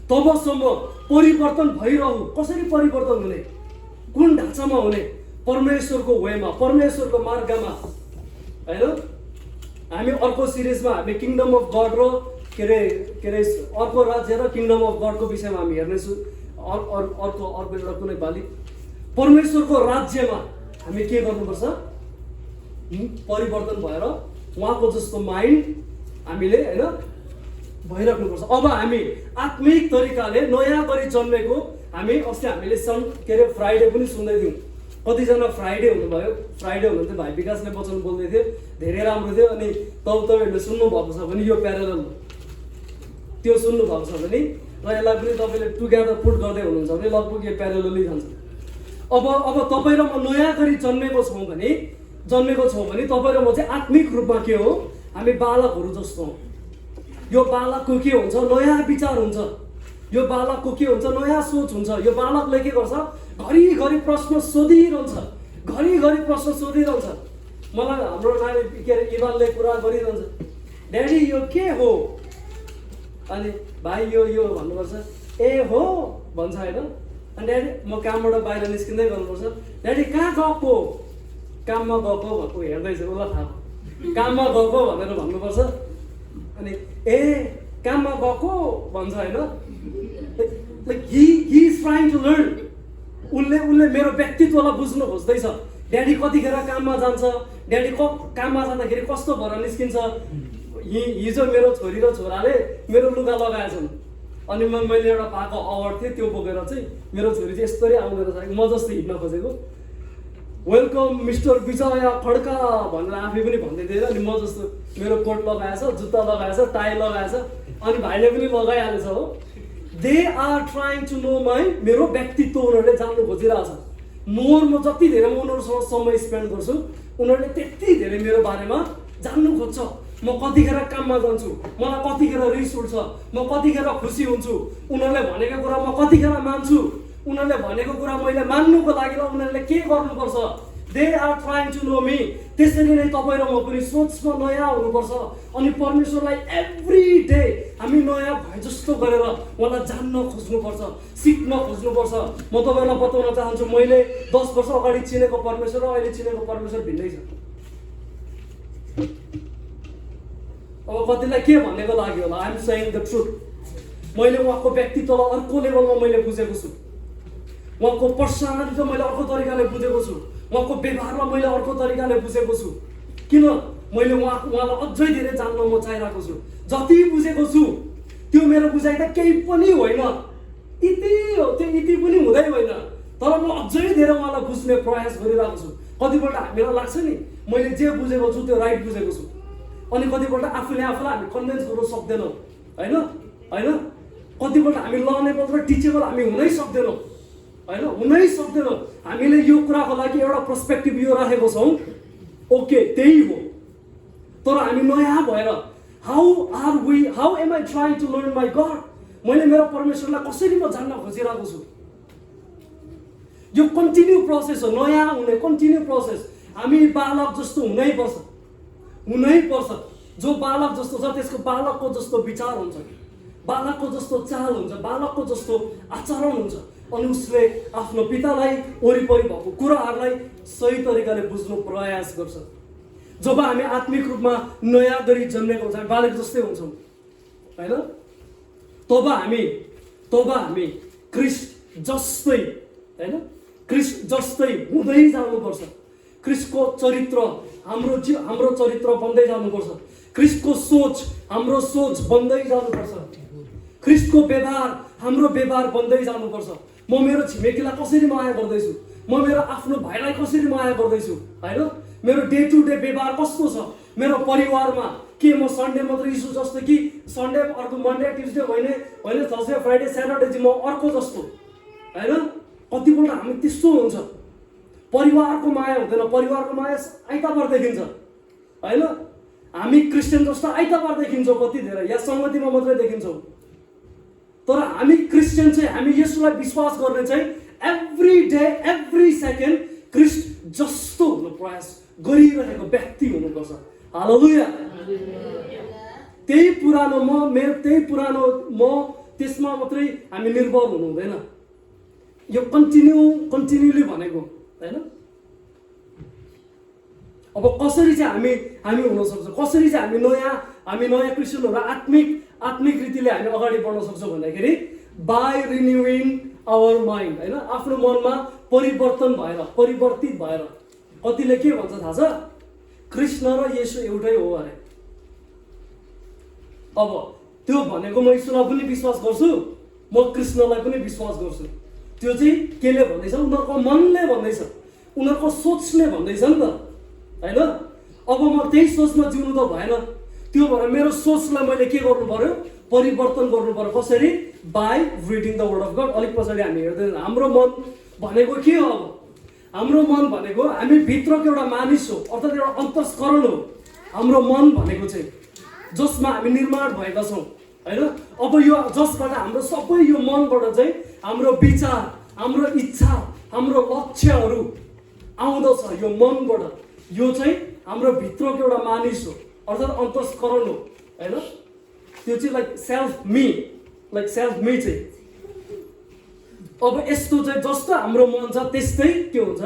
तबसम्म परिवर्तन भइरहौ। कसरी परिवर्तन हुने? कुन ढाँचामा हुने? परमेश्वरको वेमा, परमेश्वरको मार्गमा हैन। हामी अर्को सिरिजमा हामी किङडम अफ गड र के अरे अर्को राज्य र किङडम अफ गडको विषयमा हामी हेर्नेछौँ। अर्को एउटा कुनै पालि परमेश्वरको राज्यमा हामी के गर्नुपर्छ? परिवर्तन भएर उहाँको जस्तो माइन्ड हामीले हैन भइराख्नुपर्छ। अब हामी आत्मिक तरिकाले नयाँ गरी जन्मेको हामी अस्ति हामीले फ्राइडे पनि सुन्दै थियौँ। कतिजना फ्राइडे हुनुहुन्थ्यो, भाइ विकासले वचन बोल्दै थियो, धेरै राम्रो थियो। अनि तपाईँहरूले सुन्नु भएको छ भने यो प्यारालल त्यो सुन्नु भएको छ भने र यसलाई पनि तपाईँले टुगेदर पुट गर्दै हुनुहुन्छ भने लगभग यो प्याराललै जान्छ। अब तपाईँ र म नयाँ गरी जन्मेको छौँ भने तपाईँ र म चाहिँ आत्मिक रूपमा के हो? हामी बालकहरू जस्तो हौँ। यो बालकको के हुन्छ? नयाँ विचार हुन्छ। यो बालकको के हुन्छ? नयाँ सोच हुन्छ। यो बालकले के गर्छ? घरिघरि प्रश्न सोधिरहन्छ। मलाई हाम्रो नानी के अरे इवानले कुरा गरिरहन्छ, ड्याडी यो के हो? अनि भाइ यो भन्नुपर्छ, ए हो भन्छ होइन। अनि ड्याडी म कामबाट बाहिर निस्किँदै गर्नुपर्छ, ड्याडी कहाँ गएको? काममा गएको भएको हेर्दैछ, उसलाई थाहा काममा गएको भनेर भन्नुपर्छ। अनि ए काममा गएको भन्छ होइन। Like he is trying to learn. उसले मेरो व्यक्तित्वलाई बुझ्नु खोज्दैछ। ड्याडी कतिखेर काममा जान्छ, ड्याडी काममा जाँदाखेरि कस्तो भएर निस्किन्छ। हिजो मेरो छोरी र छोराले मेरो लुगा लगाएछन् अनि मैले एउटा पाएको अवार्ड थियो, त्यो बोकेर चाहिँ मेरो छोरी चाहिँ यस्तरी आउँदो रहेछ, म जस्तो हिँड्न खोजेको। वेलकम मिस्टर विजय खड्का भनेर आफै पनि भन्दै थियो। अनि म जस्तो मेरो कोट लगाएछ, जुत्ता लगाएछ, टाई लगाएछ, अनि भाइले पनि लगाइहालेछ हो। They are trying to know मेरो व्यक्तित्व उनीहरूले जान्नु खोजिरहेछ। म जति धेरै म उनीहरूसँग समय स्पेन्ड गर्छु, उनीहरूले त्यति धेरै मेरो बारेमा जान्नु खोज्छ। म कतिखेर काममा जान्छु, मलाई कतिखेर रिस उठ्छ, म कतिखेर खुसी हुन्छु, उनीहरूले भनेको कुरा म कतिखेर मान्छु, उनीहरूले भनेको कुरा मैले मान्नुको लागि उनीहरूले के गर्नुपर्छ। They are trying to know me. त्यसरी नै तपाईँ र म पनि सोचमा नयाँ हुनुपर्छ। अनि परमेश्वरलाई एभ्री डे हामी नयाँ भए जस्तो गरेर उहाँलाई जान्न खोज्नुपर्छ, सिक्न खोज्नुपर्छ। म तपाईँलाई बताउन चाहन्छु, मैले 10 वर्ष अगाडि चिनेको परमेश्वर र अहिले चिनेको परमेश्वर भिन्दै छ। अब कतिलाई के भन्नेको लागि होला? I am saying the truth. मैले उहाँको व्यक्तित्वलाई अर्को लेभलमा मैले बुझेको छु। उहाँको पर्सनालिटी मैले अर्को तरिकाले बुझेको छु। उहाँको व्यवहारमा मैले अर्को तरिकाले बुझेको छु। किन? मैले उहाँलाई अझै धेरै जान्न म चाहिरहेको छु। जति बुझेको छु त्यो मेरो बुझाइ त केही पनि होइन, यति हो, त्यो यति पनि हुँदै होइन। तर म अझै धेरै उहाँलाई बुझ्ने प्रयास गरिरहेको छु। कतिपल्ट हामीलाई लाग्छ नि मैले जे बुझेको छु त्यो राइट बुझेको छु, अनि कतिपल्ट आफूले आफूलाई हामी कन्भिन्स गर्न सक्दैनौँ होइन होइन। कतिपल्ट हामी लर्नेबल र टिचेबल हामी हुनै सक्दैनौँ होइन, हुनै सक्दैनौँ। हामीले यो कुराको लागि एउटा पर्सपेक्टिभ यो राखेको छौँ, ओके त्यही हो। तर हामी नयाँ भएर how am I trying to learn my God, मैले मेरो परमेश्वरलाई कसरी म जान्न खोजिरहेको छु। यो कन्टिन्यू प्रोसेस हो, नयाँ हुने कन्टिन्यू प्रोसेस। हामी बालक जस्तो हुनैपर्छ। जो बालक जस्तो छ त्यसको बालकको जस्तो विचार हुन्छ, बालकको जस्तो चाल हुन्छ, बालकको जस्तो आचरण हुन्छ, अनि उसले आफ्नो पितालाई वरिपरि भएको कुराहरूलाई सही तरिकाले बुझ्नु प्रयास गर्छ। जब हामी आत्मिक रूपमा नयाँ गरी जन्मेको हुन्छ, हामी बालक जस्तै हुन्छौँ होइन। तब हामी क्रिस्ट जस्तै होइन, क्रिस्ट जस्तै हुँदै जानुपर्छ। क्रिस्टको चरित्र हाम्रो चरित्र बन्दै जानुपर्छ। क्रिस्टको सोच हाम्रो सोच बन्दै जानुपर्छ। क्रिस्टको व्यवहार हाम्रो व्यवहार बन्दै जानुपर्छ। म मेरो छिमेकीलाई कसरी माया गर्दैछु, म मेरो आफ्नो भाइलाई कसरी माया गर्दैछु होइन। मेरो डे टु डे व्यवहार कस्तो छ मेरो परिवारमा, के म सन्डे मात्र यीशु जस्तो कि सन्डे अर्को मन्डे ट्युजडे होइन, थर्सडे फ्राइडे स्याटरडे चाहिँ म अर्को जस्तो होइन। कतिपल्ट हामी त्यस्तो हुन्छ। परिवारको माया हुँदैन, परिवारको माया आइतबार देखिन्छ होइन। हामी क्रिस्चियन जस्तो आइतबार देखिन्छौँ कति धेरै, या सङ्गतिमा मात्रै देखिन्छौँ। तर हामी क्रिस्चियन चाहिँ हामी यसलाई विश्वास गर्ने चाहिँ every day every second Christ जस्तो हुनु प्रयास गरिरहेको व्यक्ति हुनुपर्छ। हालेलुया। त्यही पुरानो म त्यसमा मात्रै हामी निर्भर हुनु हुँदैन। यो कन्टिन्युली भनेको होइन। अब कसरी चाहिँ हामी हुन सक्छौँ, कसरी चाहिँ हामी नयाँ क्रिस्चियनहरू आत्मिक रीतिले हामी अगाडि बढ्न सक्छौँ भन्दाखेरि बाई रिन्युइङ आवर माइन्ड होइन। आफ्नो मनमा परिवर्तित भएर। कतिले के भन्छ थाहा छ, कृष्ण र येशू एउटै हो अरे। अब त्यो भनेको म यीशुलाई पनि विश्वास गर्छु, म कृष्णलाई पनि विश्वास गर्छु। त्यो चाहिँ केले भन्दैछ, उनीहरूको मनले भन्दैछ, उनीहरूको सोचले भन्दैछ नि त होइन। अब म त्यही सोचमा जिउनु त भएन, त्यो भएर मेरो सोचलाई मैले के गर्नु पर्यो, परिवर्तन गर्नु पर्यो। कसरी? By reading the word of God. अलिक पछाडि हामी हेर्दैछौँ हाम्रो मन भनेको के हो। अब हाम्रो मन भनेको हामी भित्रको एउटा मानिस हो, अर्थात् एउटा अन्तस्करण हो हाम्रो मन भनेको चाहिँ, जसमा हामी निर्माण भएका छौँ होइन। अब यो जसबाट हाम्रो सबै यो मनबाट चाहिँ हाम्रो विचार, हाम्रो इच्छा, हाम्रो लक्ष्यहरू आउँदछ यो मनबाट। यो चाहिँ हाम्रो भित्रको एउटा मानिस हो, अर्थात् अन्तस्करण हो होइन। त्यो चाहिँ लाइक सेल्फ मी चाहिँ। अब यस्तो चाहिँ जस्तो हाम्रो मन छ त्यस्तै के हुन्छ,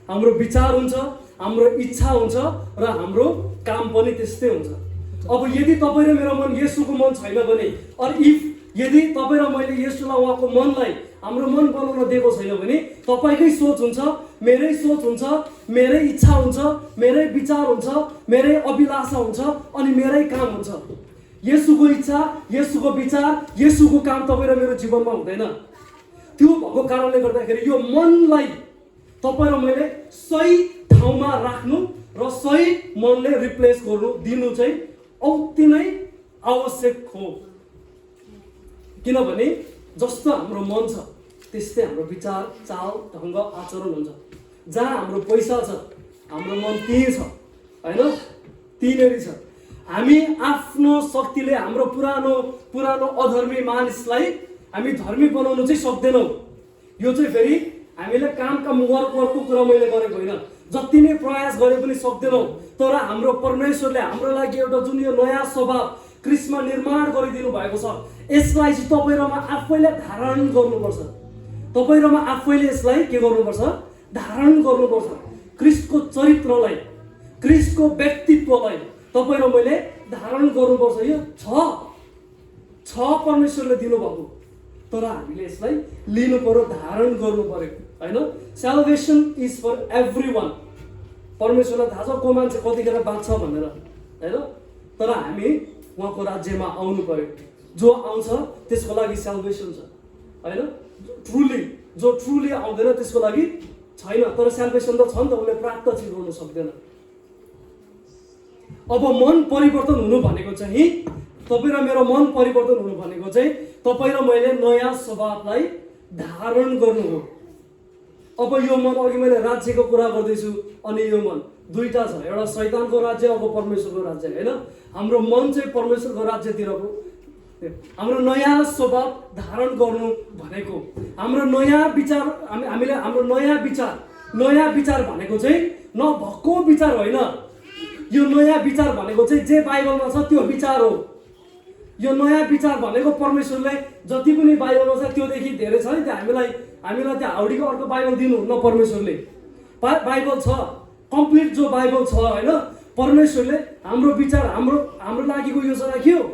हाम्रो विचार हुन्छ, हाम्रो इच्छा हुन्छ र हाम्रो काम पनि त्यस्तै हुन्छ। अब यदि तपाईँ र मेरो मन येशूको मन छैन भने, यदि तपाईँ र मैले येशूलाई उहाँको मनलाई हाम्रो मन बनाउन दिएको छैन भने तपाईँकै सोच हुन्छ, मेरै सोच हुन्छ, मेरै इच्छा हुन्छ, मेरै विचार हुन्छ, मेरै अभिलाषा हुन्छ, अनि मेरै काम हुन्छ। येशूको इच्छा, येशूको विचार, येशूको काम तपाईँ र मेरो जीवनमा हुँदैन। त्यो भएको कारणले गर्दाखेरि यो मनलाई तपाईँ र मैले सही ठाउँमा राख्नु र सही मनले रिप्लेस दिनु चाहिँ अति नै आवश्यक हो। किनभने जस्तो हाम्रो मन छ त्यस्तै हाम्रो विचार, चाल, ढङ्ग, आचरण हुन्छ। जहाँ हाम्रो पैसा छ हाम्रो मन त्यहीँ छ होइन, त्यहीँनेरि छ। हामी आफ्नो शक्तिले हाम्रो पुरानो अधर्मी मानिसलाई हामी धर्मी बनाउनु चाहिँ सक्दैनौँ। यो चाहिँ फेरि हामीले कामका वर्कको कुरा मैले गरेको होइन, जति नै प्रयास गरे पनि सक्दैनौँ। तर हाम्रो परमेश्वरले हाम्रो लागि एउटा जुन यो नयाँ स्वभाव क्रिस्टमा निर्माण गरिदिनु भएको छ, यसलाई चाहिँ तपाईँ र म आफैले धारण गर्नुपर्छ। तपाईँ र म आफैले यसलाई के गर्नुपर्छ, धारण गर्नुपर्छ। क्रिस्टको चरित्रलाई, क्रिस्टको व्यक्तित्वलाई तपाईँ र मैले धारण गर्नुपर्छ। यो छ परमेश्वरले दिनुभएको, तर हामीले यसलाई लिनु पर्यो, धारण गर्नु पर्यो होइन। Salvation is for every one. परमेश्वरलाई थाहा छ को मान्छे कतिखेर बाँच्छ भनेर हैन। तर हामी उहाँको राज्यमा आउनु पर्यो। जो आउँछ त्यसको लागि साल्भेसन छ हैन। जो ट्रुली आउँदैन त्यसको लागि छैन। तर साल्भेसन त छ नि त, उसले प्राप्त चाहिँ गर्नु सक्दैन। अब मन परिवर्तन हुनु भनेको चाहिँ तपाईँ र मेरो मन परिवर्तन हुनु भनेको चाहिँ तपाईँ र मैले नयाँ स्वभावलाई धारण गर्नु हो। अब यो मन, अघि मैले राज्यको कुरा गर्दैछु, अनि यो मन दुईटा छ, एउटा शैतानको राज्य, अब परमेश्वरको राज्य हैन। हाम्रो मन चाहिँ परमेश्वरको राज्यतिरको, हाम्रो नयाँ स्वभाव धारण गर्नु भनेको, हाम्रो नयाँ विचार, हामीले हाम्रो नयाँ विचार भनेको चाहिँ नभएको विचार होइन। यो नयाँ विचार भनेको चाहिँ जे बाइबलमा छ त्यो विचार हो। यो नयाँ विचार भनेको परमेश्वरले जति पनि बाइबलमा छ त्योदेखि धेरै छ नि, हामीलाई त्यो हाउडीको अर्को बाइबल दिनुहुन्न परमेश्वरले। बाइबल छ, कम्प्लिट जो बाइबल छ होइन। परमेश्वरले हाम्रो विचार, हाम्रो लागिको योजना के हो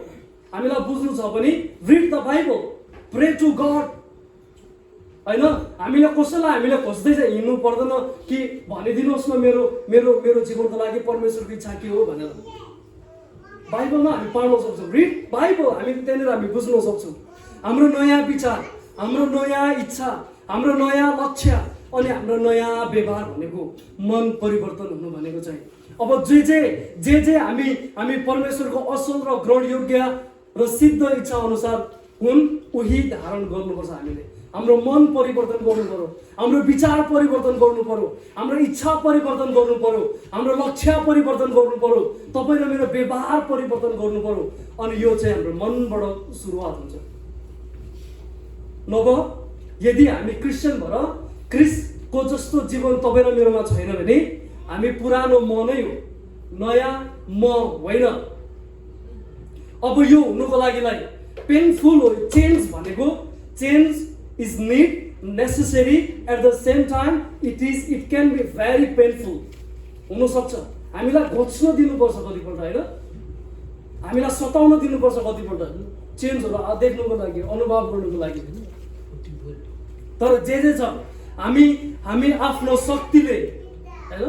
हामीलाई बुझ्नु छ भने read the Bible, pray to God हैन। हामीले कसैलाई हामीले खोज्दै चाहिँ हिँड्नु पर्दैन कि भनिदिनुहोस् न मेरो जीवनको लागि परमेश्वरको इच्छा के हो भनेर। बाइबलमा हामी पढ्न सक्छौँ, रिड बाइबल, हामी त्यहाँनिर हामी बुझ्न सक्छौँ हाम्रो नयाँ विचार, हाम्रो नयाँ इच्छा, हाम्रो नयाँ लक्ष्य अनि हाम्रो नयाँ व्यवहार भनेको मन परिवर्तन हुनु भनेको चाहिँ। अब जे हामी परमेश्वरको असल र ग्रहण योग्य र सिद्ध इच्छा अनुसार हुन् उही धारण गर्नुपर्छ। हामीले हाम्रो मन परिवर्तन गर्नु पर्यो, हाम्रो विचार परिवर्तन गर्नु पर्यो, हाम्रो इच्छा परिवर्तन गर्नु पर्यो, हाम्रो लक्ष्य परिवर्तन गर्नु पर्यो, तपाईँ र मेरो व्यवहार परिवर्तन गर्नु पर्यो। अनि यो चाहिँ हाम्रो मनबाट सुरुवात हुन्छ। नभए यदि हामी क्रिस्चियन भएर क्रिस्टको जस्तो जीवन तपाईँ र मेरोमा छैन भने हामी पुरानो म नै हो, नयाँ म होइन। अब यो हुनुको लागिलाई पेनफुल हो। चेन्ज भनेको, change is need, necessary, at the same time it can be very painful हुनसक्छ। हामीलाई घोच्न दिनुपर्छ कतिपल्ट होइन, हामीलाई सताउन दिनुपर्छ कतिपल्ट चेन्जहरू देख्नुको लागि, अनुभव गर्नुको लागि। तर जे छ हामी आफ्नो शक्तिले होइन,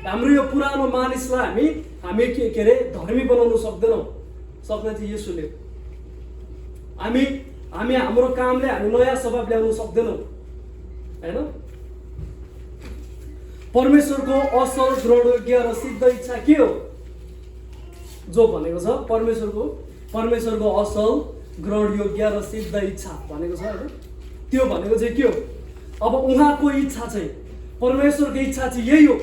हाम्रो यो पुरानो मानिसलाई हामी के अरे धर्मी बनाउन सक्दैनौँ। सक्ने चाहिँ येशूले। हामी हाम्रो कामले हामी नयाँ स्वभाव ल्याउन सक्दैनौँ हैन। परमेश्वरको असल ग्रहणयोग्य र सिद्ध इच्छा के हो जो भनेको छ, परमेश्वरको असल ग्रहणयोग्य र सिद्ध इच्छा भनेको छ हैन। त्यो भनेको चाहिँ के हो? अब उहाँको इच्छा चाहिँ, परमेश्वरको इच्छा चाहिँ यही हो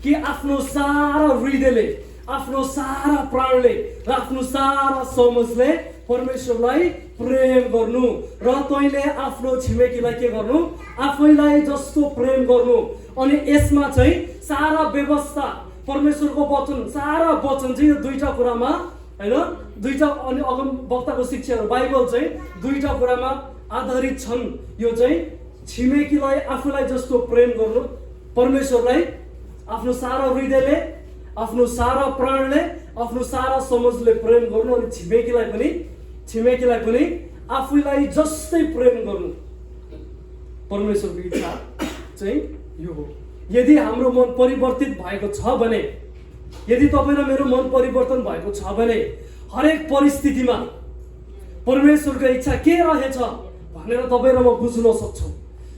कि आफ्नो सारा हृदयले, आफ्नो सारा प्राणले र आफ्नो सारा समझले परमेश्वरलाई प्रेम गर्नु र तैँले आफ्नो छिमेकीलाई के गर्नु, आफैलाई जस्तो प्रेम गर्नु। अनि यसमा चाहिँ सारा व्यवस्था, परमेश्वरको वचन, सारा वचन चाहिँ यो दुईटा कुरामा हैन, दुईटा अनि अगम वक्ताको शिक्षाहरू बाइबल चाहिँ दुईटा कुरामा आधारित छन्। यो चाहिँ छिमेकीलाई आफूलाई जस्तो प्रेम गर्नु, परमेश्वरलाई आफ्नो सारा हृदयले, आफ्नो सारा प्राणले, आफ्नो सारा समझले प्रेम गर्नु, अनि छिमेकीलाई पनि आफूलाई जस्तै प्रेम गर्नु। परमेश्वरको इच्छा चाहिँ यो हो। यदि हाम्रो मन परिवर्तित भएको छ भने, यदि तपाईँ र मेरो मन परिवर्तन भएको छ भने हरेक परिस्थितिमा परमेश्वरको इच्छा के रहेछ भनेर तपाईँ र म बुझ्न सक्छौँ।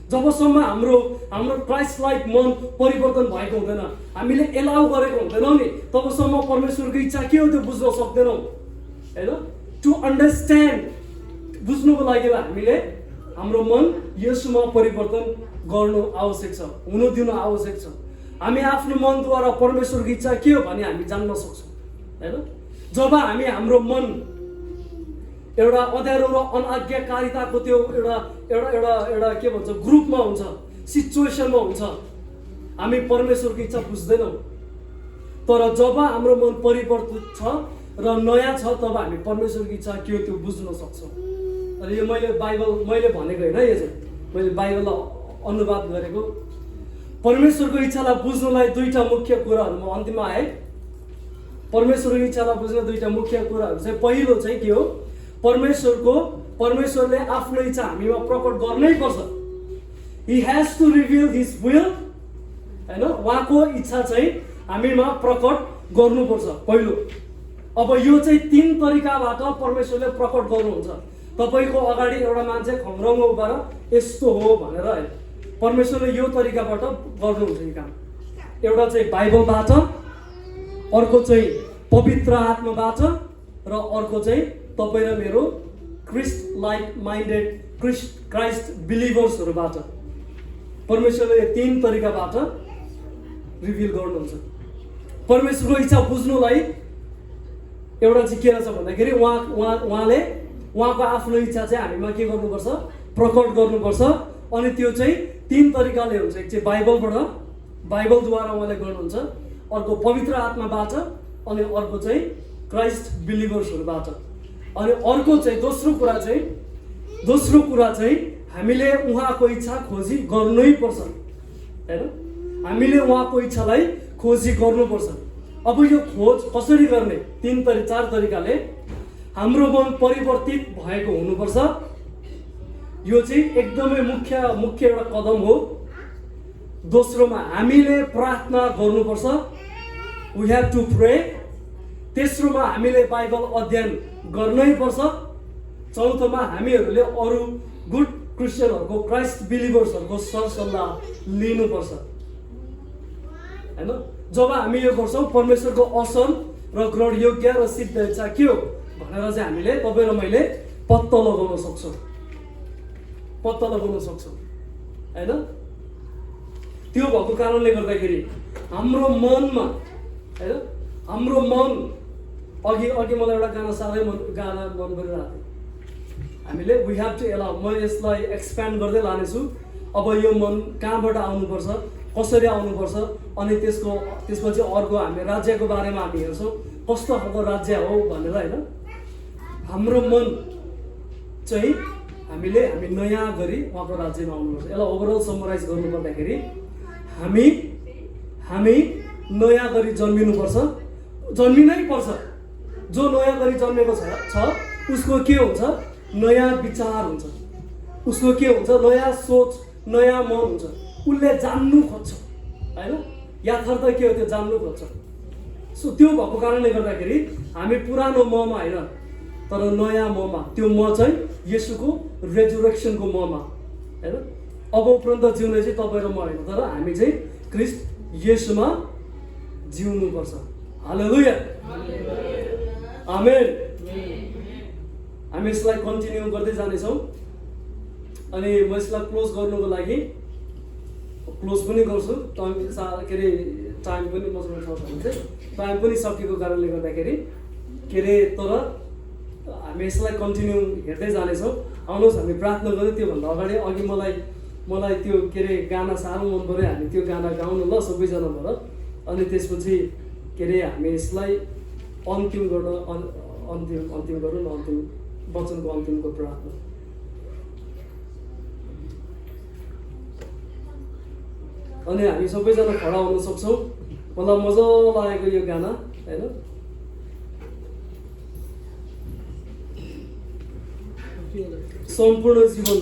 जबसम्म हाम्रो क्राइस्ट लाइक मन परिवर्तन भएको हुँदैन, हामीले एलाउ गरेको हुँदैनौँ नि, तबसम्म परमेश्वरको इच्छा के हो त्यो बुझ्न सक्दैनौँ हैन। टु अन्डरस्ट्यान्ड, बुझ्नुको लागि हामीले हाम्रो मन येशूमा परिवर्तन गर्नु आवश्यक छ, हुनु दिनु आवश्यक छ। हामी आफ्नो मनद्वारा परमेश्वरको इच्छा के हो भने हामी जान्न सक्छौँ हैन। जब हाम्रो मन एउटा अँध्यारो र अनाज्ञाकारिताको त्यो एउटा के भन्छ ग्रुपमा हुन्छ, सिचुएसनमा हुन्छ, हामी परमेश्वरको इच्छा बुझ्दैनौँ। तर जब हाम्रो मन परिवर्तित छ र नयाँ छ तब हामी परमेश्वरको इच्छा के हो त्यो बुझ्न सक्छौँ। अनि यो मैले भनेको होइन, यो चाहिँ मैले बाइबललाई अनुवाद गरेको। परमेश्वरको इच्छालाई बुझ्नलाई दुईटा मुख्य कुराहरूमा अन्तिममा आए। परमेश्वरको इच्छालाई बुझ्न दुईटा मुख्य कुराहरू चाहिँ, पहिलो चाहिँ के हो, परमेश्वरले आफ्नो इच्छा हामीमा प्रकट गर्नै पर्छ। He has to reveal his will हैन, उहाँको इच्छा चाहिँ हामीमा प्रकट गर्नुपर्छ पहिलो। अब यो चाहिँ 3 तरिकाबाट परमेश्वरले प्रकट गर्नुहुन्छ। तपाईको अगाडि एउटा मान्छे खङ्ग्राउमा उभिएर यस्तो हो भनेर हैन, परमेश्वरले यो तरिकाबाट गर्नुहुन्छ यो काम। एउटा चाहिँ बाइबलबाट, अर्को चाहिँ पवित्र आत्माबाट, र अर्को चाहिँ तपाईँ र मेरो क्रिस्ट लाइक माइन्डेड क्राइस्ट बिलिभर्सहरूबाट। परमेश्वरले 3 तरिकाबाट रिभिल गर्नुहुन्छ। परमेश्वरको इच्छा बुझ्नुलाई एउटा चाहिँ के रहेछ भन्दाखेरि उहाँले उहाँको आफ्नो इच्छा चाहिँ हामीमा के गर्नुपर्छ, प्रकट गर्नुपर्छ। अनि त्यो चाहिँ 3 तरिकाले हुन्छ। एक चाहिँ बाइबलबाट, बाइबलद्वारा उहाँले गर्नुहुन्छ, अर्को पवित्र आत्माबाट, अनि अर्को चाहिँ क्राइस्ट बिलिभर्सहरूबाट। अनि अर्को चाहिँ दोस्रो कुरा चाहिँ हामीले उहाँको इच्छा खोजी गर्नै पर्छ हैन, हामीले उहाँको इच्छालाई खोजी गर्नुपर्छ। अब यो खोज कसरी गर्ने? 4 तरिकाले। हाम्रो मन परिवर्तित भएको हुनुपर्छ, यो चाहिँ एकदमै मुख्य एउटा कदम हो। दोस्रोमा हामीले प्रार्थना गर्नुपर्छ, वी हेभ टु प्रे। तेस्रोमा हामीले बाइबल अध्ययन गर्नै पर्छ। चौथोमा हामीहरूले अरू गुड क्रिस्चियनहरूको, क्राइस्ट बिलिभर्सहरूको सरसल्लाह लिनुपर्छ हैन। जब हामी यो गर्छौँ, परमेश्वरको असल र ग्रहणयोग्य र सिद्ध इच्छा के हो भनेर चाहिँ हामीले, तपाईँ र मैले पत्ता लगाउन सक्छौँ हैन। त्यो भएको कारणले गर्दाखेरि हाम्रो मनमा हैन, हाम्रो मन अघि मलाई एउटा गाना साह्रै मन परिरहेको थियो। हामीले वी हेभ टु एलाउ, म यसलाई एक्सप्यान्ड गर्दै लानेछु। अब यो मन कहाँबाट आउनुपर्छ, कसरी आउनुपर्छ, अनि त्यसपछि अर्को हामी राज्यको बारेमा हामी हेर्छौँ, कस्तो खालको राज्य हो भनेर हैन। हाम्रो मन चाहिँ हामी नयाँ गरी उहाँको राज्यमा आउनुपर्छ। यसलाई ओभरअल समराइज गर्नुपर्दाखेरि हामी नयाँ गरी जन्मिनै पर्छ। जो नयाँ गरी जन्मेको छ उसको के हुन्छ? नयाँ विचार हुन्छ, उसको के हुन्छ? नयाँ सोच, नयाँ मन हुन्छ। उसले जान्नु खोज्छ हैन, यथार्थ के हो त्यो जान्नु खोज्छ। सो त्यो भएको कारणले गर्दाखेरि हामी पुरानो ममा होइन, तर नयाँ ममा, त्यो म चाहिँ येशूको रेजुरेक्सनको ममा हैन। अब उपरान्त जिउने चाहिँ तपाईँ र म होइन, तर हामी चाहिँ क्रिस्ट येशूमा जिउनुपर्छ। हालेलुया, आमेन। हामी यसलाई कन्टिन्यू गर्दै जानेछौँ। अनि म यसलाई क्लोज गर्नुको लागि क्लोज पनि गर्छु। टाइम पनि मसँग छ भने चाहिँ टाइम पनि सकेको कारणले गर्दाखेरि तर हामी यसलाई कन्टिन्यू हेर्दै जानेछौँ। आउनुहोस् हामी प्रार्थना गऱ्यौँ। त्योभन्दा अघि मलाई त्यो गाना साह्रो मन पऱ्यो। हामी त्यो गाना गाउनु ल सबैजना भएर, अनि त्यसपछि हामी यसलाई अन्तिम गरौँ न, अन्तिम वचनको अन्तिमको प्रार्थना। अनि हामी सबैजना खडा हुन सक्छौँ। मलाई मजा लागेको यो गाना हैन। सम्पूर्ण जीवन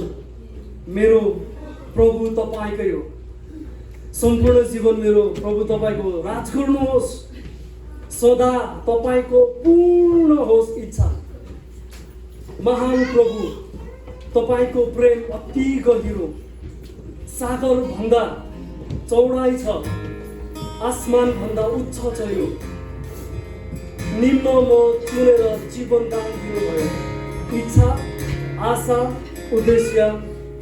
मेरो प्रभु तपाईँकै हो, सम्पूर्ण जीवन मेरो प्रभु तपाईँको राज गर्नुहोस्, सदा तपाईँको पूर्ण होस् इच्छा। महान प्रभु तपाईँको प्रेम अति गहिरो, सागर भन्दा चौडाइ छ, आसमान भन्दा उच्च छ यो। निम्नमा चुनेर जीवन दान दिनुभयो, इच्छा आशा उद्देश्य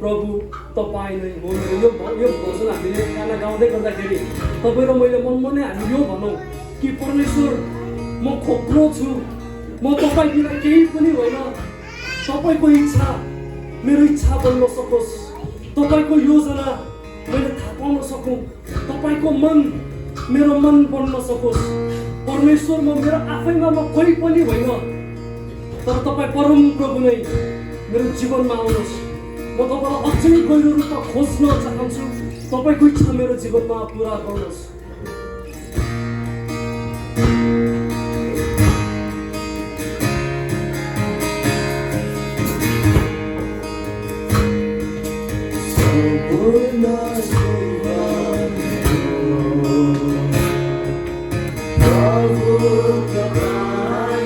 प्रभु तपाईँ नै हो। यो भजन हामीले गाना गाउँदै गर्दाखेरि तपाईँ र मैले मनमा हामी यो भनौँ कि परमेश्वर म खोक्रो छु, म तपाईँ बिना केही पनि होइन। तपाईँको इच्छा मेरो इच्छा बन्न सकोस्, तपाईँको योजना मैले थाहा पाउन सकौँ, तपाईँको मन मेरो मन बन्न सकोस्। परमेश्वर म मेरो आफैमा म कोही पनि होइन, तर तपाईँ परम प्रभु नै मेरो जीवनमा आउनुहोस्। म तपाईँलाई अझै गहिरो रूपमा खोज्न चाहन्छु, तपाईँको इच्छा मेरो जीवनमा पुरा गर्नुहोस्। Prabhu Kabai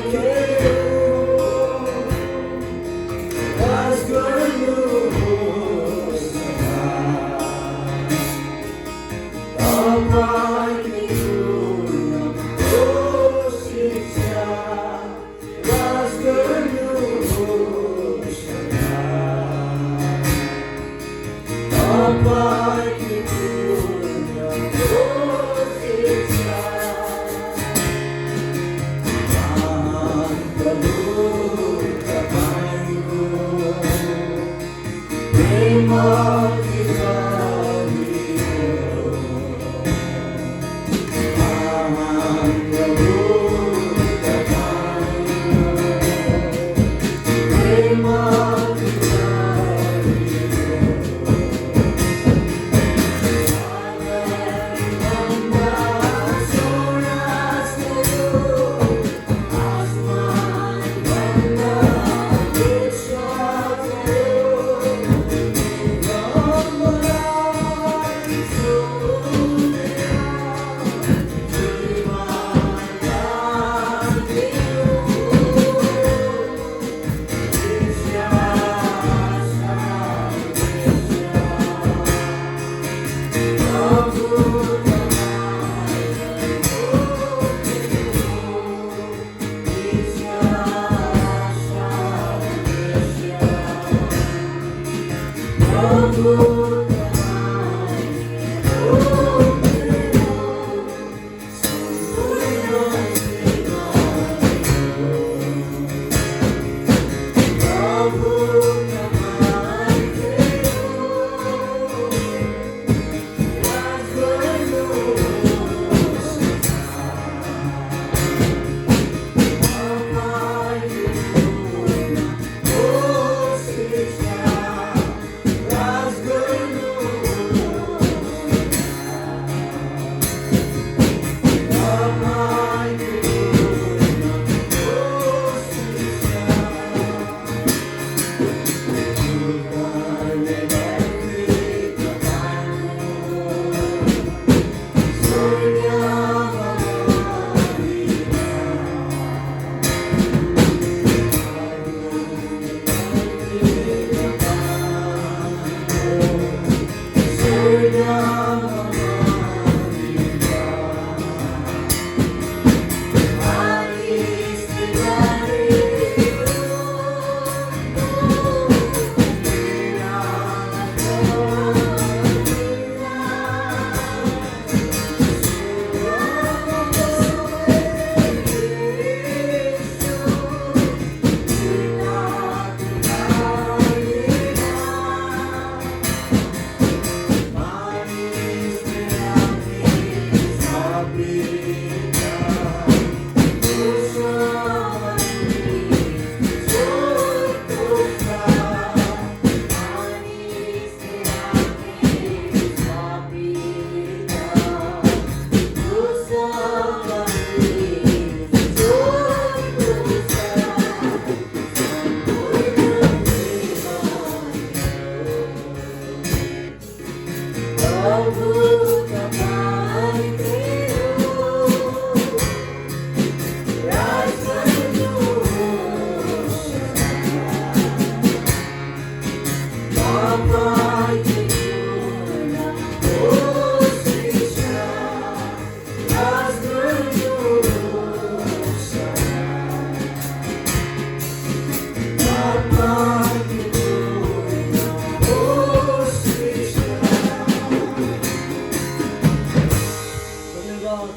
धन्यवाद।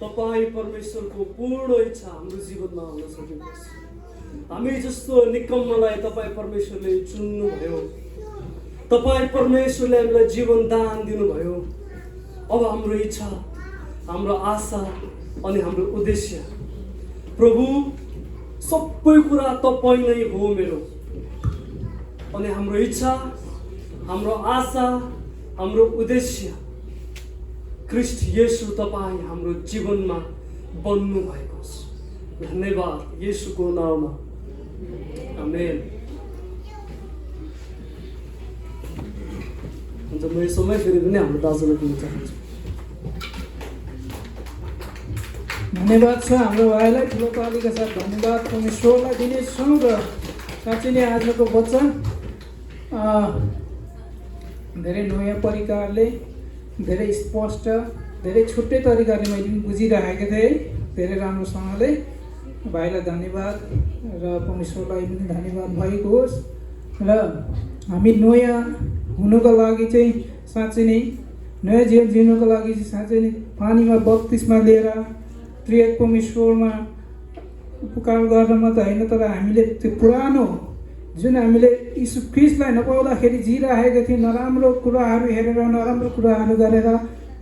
तपाईँ परमेश्वरको पूर्ण इच्छा हाम्रो जीवनमा हुन सकेको छ। हामी जस्तो निकम्मलाई तपाईँ परमेश्वरले चुन्नुभयो। तपाईँ परमेश्वरले हामीलाई जीवन दान दिनुभयो। अब हाम्रो इच्छा, हाम्रो आशा अनि हाम्रो उद्देश्य, प्रभु सबै कुरा तपाईँ नै हो मेरो। अनि हाम्रो इच्छा, हाम्रो आशा, हाम्रो उद्देश्य ख्रीष्ट येशू तपाईँ हाम्रो जीवनमा बन्नु भएको छ। धन्यवाद येशूको नाममा, आमेन। हुन्छ, म यो समय फेरि पनि हाम्रो दाजुलाई दिन चाहन्छु। धन्यवाद छ हाम्रो भाइलाई, ठुलो तालीका साथ धन्यवाद परमेश्वरलाई दिनेछौँ। र साँच्चै नै आजको वचन धेरै नयाँ परिकारले, धेरै स्पष्ट, धेरै छुट्टै तरिकाले मैले पनि बुझिरहेको थिएँ। धेरै राम्रोसँगले भाइलाई धन्यवाद र परमेश्वरलाई पनि धन्यवाद भएको होस्। र हामी नयाँ हुनुको लागि चाहिँ साँच्चै नै नयाँ जीवन जिउनुको लागि चाहिँ साँच्चै नै पानीमा बत्तिसमा लिएर त्रिएक परमेश्वरमा पुकार गर्न मात्रै होइन, तर हामीले त्यो पुरानो जुन हामीले यीशु ख्रीष्टलाई नपाउँदाखेरि जिइरहेको थियौँ, नराम्रो कुराहरू हेरेर, नराम्रो कुराहरू गरेर,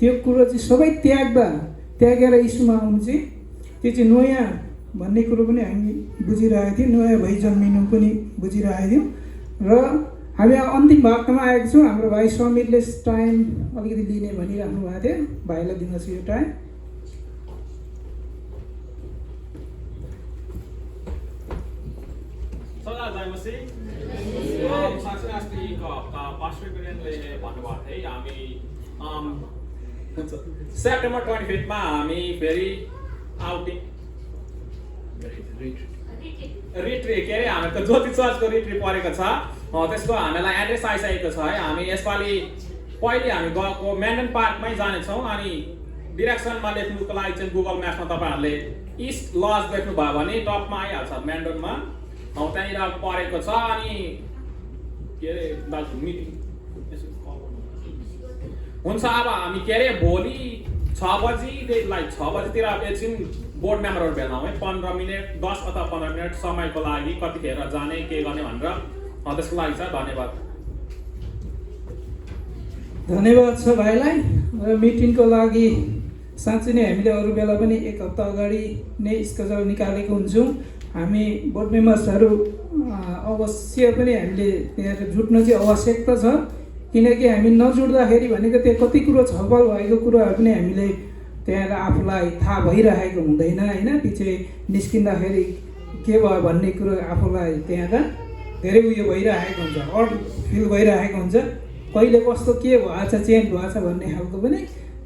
त्यो कुरो चाहिँ सबै त्यागेर यीशुमा आउनु चाहिँ त्यो चाहिँ नयाँ भन्ने कुरो पनि हामी बुझिरहेको थियौँ। नयाँ भई जन्मिनु पनि बुझिरहेको थियौँ। र हामी अन्तिम भागमा आएको छौँ। हाम्रो भाइ समीरले टाइम अलिकति लिने भनिराख्नु भएको थियो। भाइलाई दिनुहोस् यो टाइम। साँच्चै अस्तिको हप्ता पास्टर बिरेनले भन्नुभएको थियो हामी सेप्टेम्बर 25मा हामी फेरि आउटिङ रिट्री के अरे हाम्रो ज्योति चर्चको रिट्री परेको छ। त्यसको हामीलाई एड्रेस आइसकेको छ है। हामी यसपालि पहिले हामी गएको म्यान्डन पार्कमै जानेछौँ। अनि डिरेक्सनमा लेख्नुको लागि चाहिँ गुगल म्यापमा तपाईँहरूले इस्ट लज देख्नुभयो भने टपमा आइहाल्छ म्यान्डनमा। त्यहाँनिर परेको छ। अनि के अरे दाजु मिटिङ हुन्छ। अब हामी के अरे भोलि 6 बजीदेखि 6 बजीतिर एकछिन बोर्ड मेम्बरहरू भेला हौँ है। 15 मिनट 10 अथवा 15 मिनट समयको लागि कतिखेर जाने के गर्ने भनेर त्यसको लागि छ। धन्यवाद। धन्यवाद छ भाइलाई। र मिटिङको लागि साँच्चै नै हामीले अरू बेला पनि 1 हप्ता अगाडि नै स्केड्युल निकालेको हुन्छौँ। हामी बोर्ड मेम्बर्सहरू अवश्य पनि हामीले त्यहाँ जुट्नु चाहिँ आवश्यकता छ। किनकि हामी नजुट्दाखेरि भनेको त्यो कति कुरो छलफल भएको कुराहरू पनि हामीले त्यहाँ आफूलाई थाहा भइरहेको हुँदैन होइन। पछि निस्किँदाखेरि के भयो भन्ने कुरो आफूलाई त्यहाँ धेरै उयो भइरहेको हुन्छ, अड फिल भइरहेको हुन्छ। कहिले कस्तो के भएछ, चेन्ज भएछ भन्ने खालको पनि।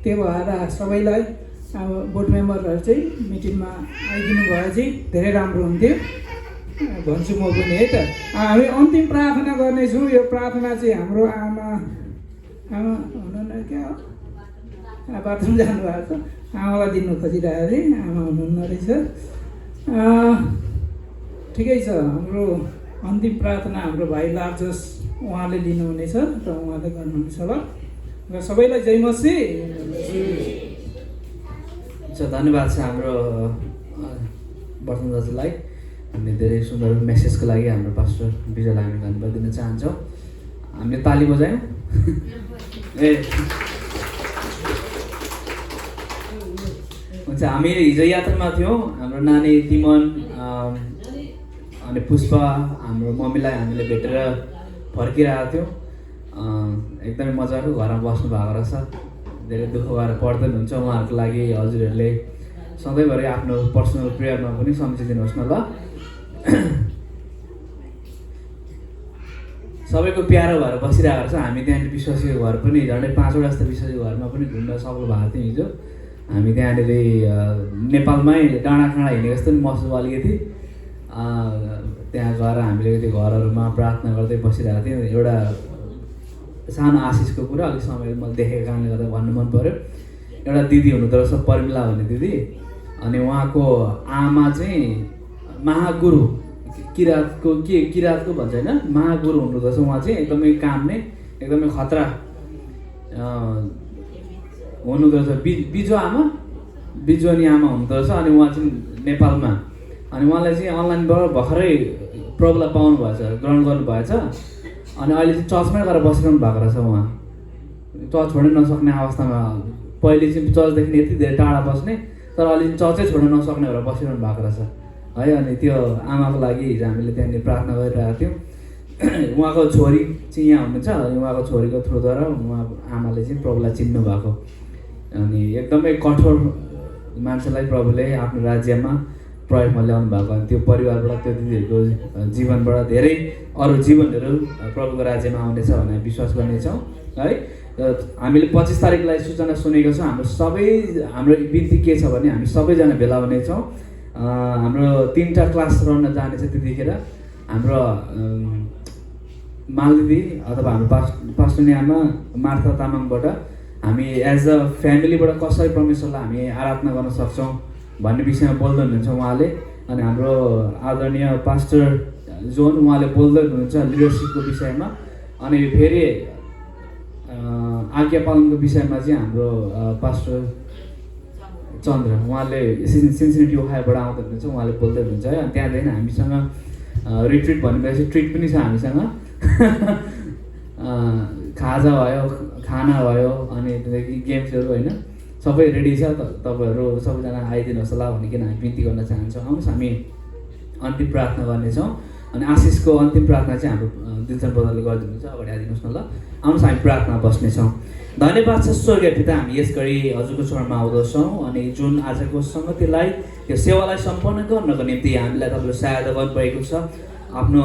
त्यो भएर सबैलाई अब बोर्ड मेम्बरहरू चाहिँ मिटिङमा आइदिनु भयो चाहिँ धेरै राम्रो हुन्थ्यो भन्छु म पनि है त। हामी अन्तिम प्रार्थना गर्नेछौँ। यो प्रार्थना चाहिँ हाम्रो आमा हुनुहुन्न क्या हो, बाथरुम जानुभएको छ, आमालाई दिनु खोजिरहेको थिएँ। आमा हुनुहुन्न रहेछ। ठिकै छ। हाम्रो अन्तिम प्रार्थना हाम्रो भाइ लाजस उहाँले लिनुहुनेछ र उहाँले गर्नुहुनेछ ल। र सबैलाई जय मसी। धन्यवाद छ हाम्रो वर्तन दाजुलाई। हामी धेरै सुन्दर मेसेजको लागि हाम्रो पास्टर विजयलाई हामी धन्यवाद दिन चाहन्छौँ। हामीले ताली बजायौँ ए हुन्छ। हामी हिजो यात्रामा थियौँ। हाम्रो नानी तिमन अनि पुष्पा हाम्रो मम्मीलाई हामीले भेटेर फर्किरहेको थियौँ। एकदमै मजाको घरमा बस्नु भएको रहेछ। धेरै दुःख गरेर पढ्दैन हुन्छ। उहाँहरूको लागि हजुरहरूले सधैँभरि आफ्नो पर्सनल प्रेयरमा पनि सम्झिदिनुहोस् न ल। सबैको प्यारो भएर बसिरहेको छ। हामी त्यहाँनिर विश्वासीको घर पनि झन्डै 5वटा जस्तो विश्वासीको घरमा पनि घुम्न सफल भएको थियौँ हिजो। हामी त्यहाँनिर नेपालमै डाँडा काँडा हिँडेको जस्तो पनि महसुस अलिकति। त्यहाँ गएर हामीले त्यो घरहरूमा प्रार्थना गर्दै बसिरहेको थियौँ। एउटा सानो आशिषको कुरा अलिक समय मैले देखेको कारणले गर्दा भन्नु मन पऱ्यो। एउटा दिदी हुनुहुँदो रहेछ, परिमला भन्ने दिदी। अनि उहाँको आमा चाहिँ महागुरु किराँतको भन्छ होइन, महागुरु हुनुहुँदो रहेछ। उहाँ चाहिँ एकदमै काम्ने, एकदमै खतरा हुनुहुँदो रहेछ, बिजुवानी आमा हुनुहुँदो रहेछ। अनि उहाँ चाहिँ नेपालमा, अनि उहाँलाई चाहिँ अनलाइनबाट भर्खरै प्रभुलाई पाउनु भएछ, ग्रहण गर्नुभएछ। अनि अहिले चाहिँ चर्चमै गएर बसिरहनु भएको रहेछ। उहाँ चर्च छोड्नै नसक्ने अवस्थामा, पहिले चाहिँ चर्चदेखि यति धेरै टाढा बस्ने, तर अहिले चर्चै छोड्न नसक्ने भएर बसिरहनु भएको रहेछ है। अनि त्यो आमाको लागि हिजो हामीले त्यहाँनिर प्रार्थना गरिरहेको थियौँ। उहाँको छोरी चाहिँ यहाँ हुनुहुन्छ, अनि उहाँको छोरीको थ्रुद्वारा उहाँ आमाले चाहिँ प्रभुलाई चिन्नु भएको। अनि एकदमै कठोर मान्छेलाई प्रभुले आफ्नो राज्यमा प्रयोगमा ल्याउनु भएको। अनि त्यो परिवारबाट, त्यो दिदीहरूको जीवनबाट धेरै अरू जीवनहरू प्रभुको राज्यमा आउनेछ भनेर विश्वास गर्नेछौँ है। हामीले 25 तारिकलाई सूचना सुनेको छौँ। हाम्रो बिन्ती के छ भने हामी सबैजना भेला हुनेछौँ। हाम्रो 3टा क्लास रहन जानेछ त्यतिखेर। हाम्रो मालदिदी अथवा हाम्रो पास्टरनी आमा मार्था तामाङबाट हामी एज अ फ्यामिलीबाट कसरी परमेश्वरलाई हामी आराधना गर्न सक्छौँ भन्ने विषयमा बोल्दै हुनुहुन्छ उहाँले। अनि हाम्रो आदरणीय पास्टर जोन उहाँले बोल्दै हुनुहुन्छ लिडरसिपको विषयमा। अनि फेरि आज्ञा पालनको विषयमा चाहिँ हाम्रो पास्टर चन्द्र उहाँले सिन्सिनेटी ओहायोबाट आउँदै हुनुहुन्छ, उहाँले बोल्दै हुनुहुन्छ है। अनि त्यहाँदेखि हामीसँग रिट्रिट भनेपछि ट्रिट पनि छ हामीसँग। खाजा भयो, खाना भयो, अनि त्यहाँदेखि गेम्सहरू होइन, सबै रेडी छ। तपाईँहरू सबैजना आइदिनुहोस् होला भनिकन हामी बिन्ती गर्न चाहन्छौँ। आउनुहोस् हामी अन्तिम प्रार्थना गर्नेछौँ। अनि आशिषको अन्तिम प्रार्थना चाहिँ हाम्रो दिलचन ब्रदरले गरिदिनुहुन्छ, अगाडि आइदिनुहोस् न ल। आउनुहोस् हामी प्रार्थना बस्नेछौँ। धन्यवाद छ स्वर्गीय पिता, हामी यस घडी हजुरको चरणमा आउँदछौँ। अनि जुन आजको सङ्गतिलाई, त्यो सेवालाई सम्पन्न गर्नको निम्ति हामीलाई तपाईँले सहायता गर्नुभएको छ। आफ्नो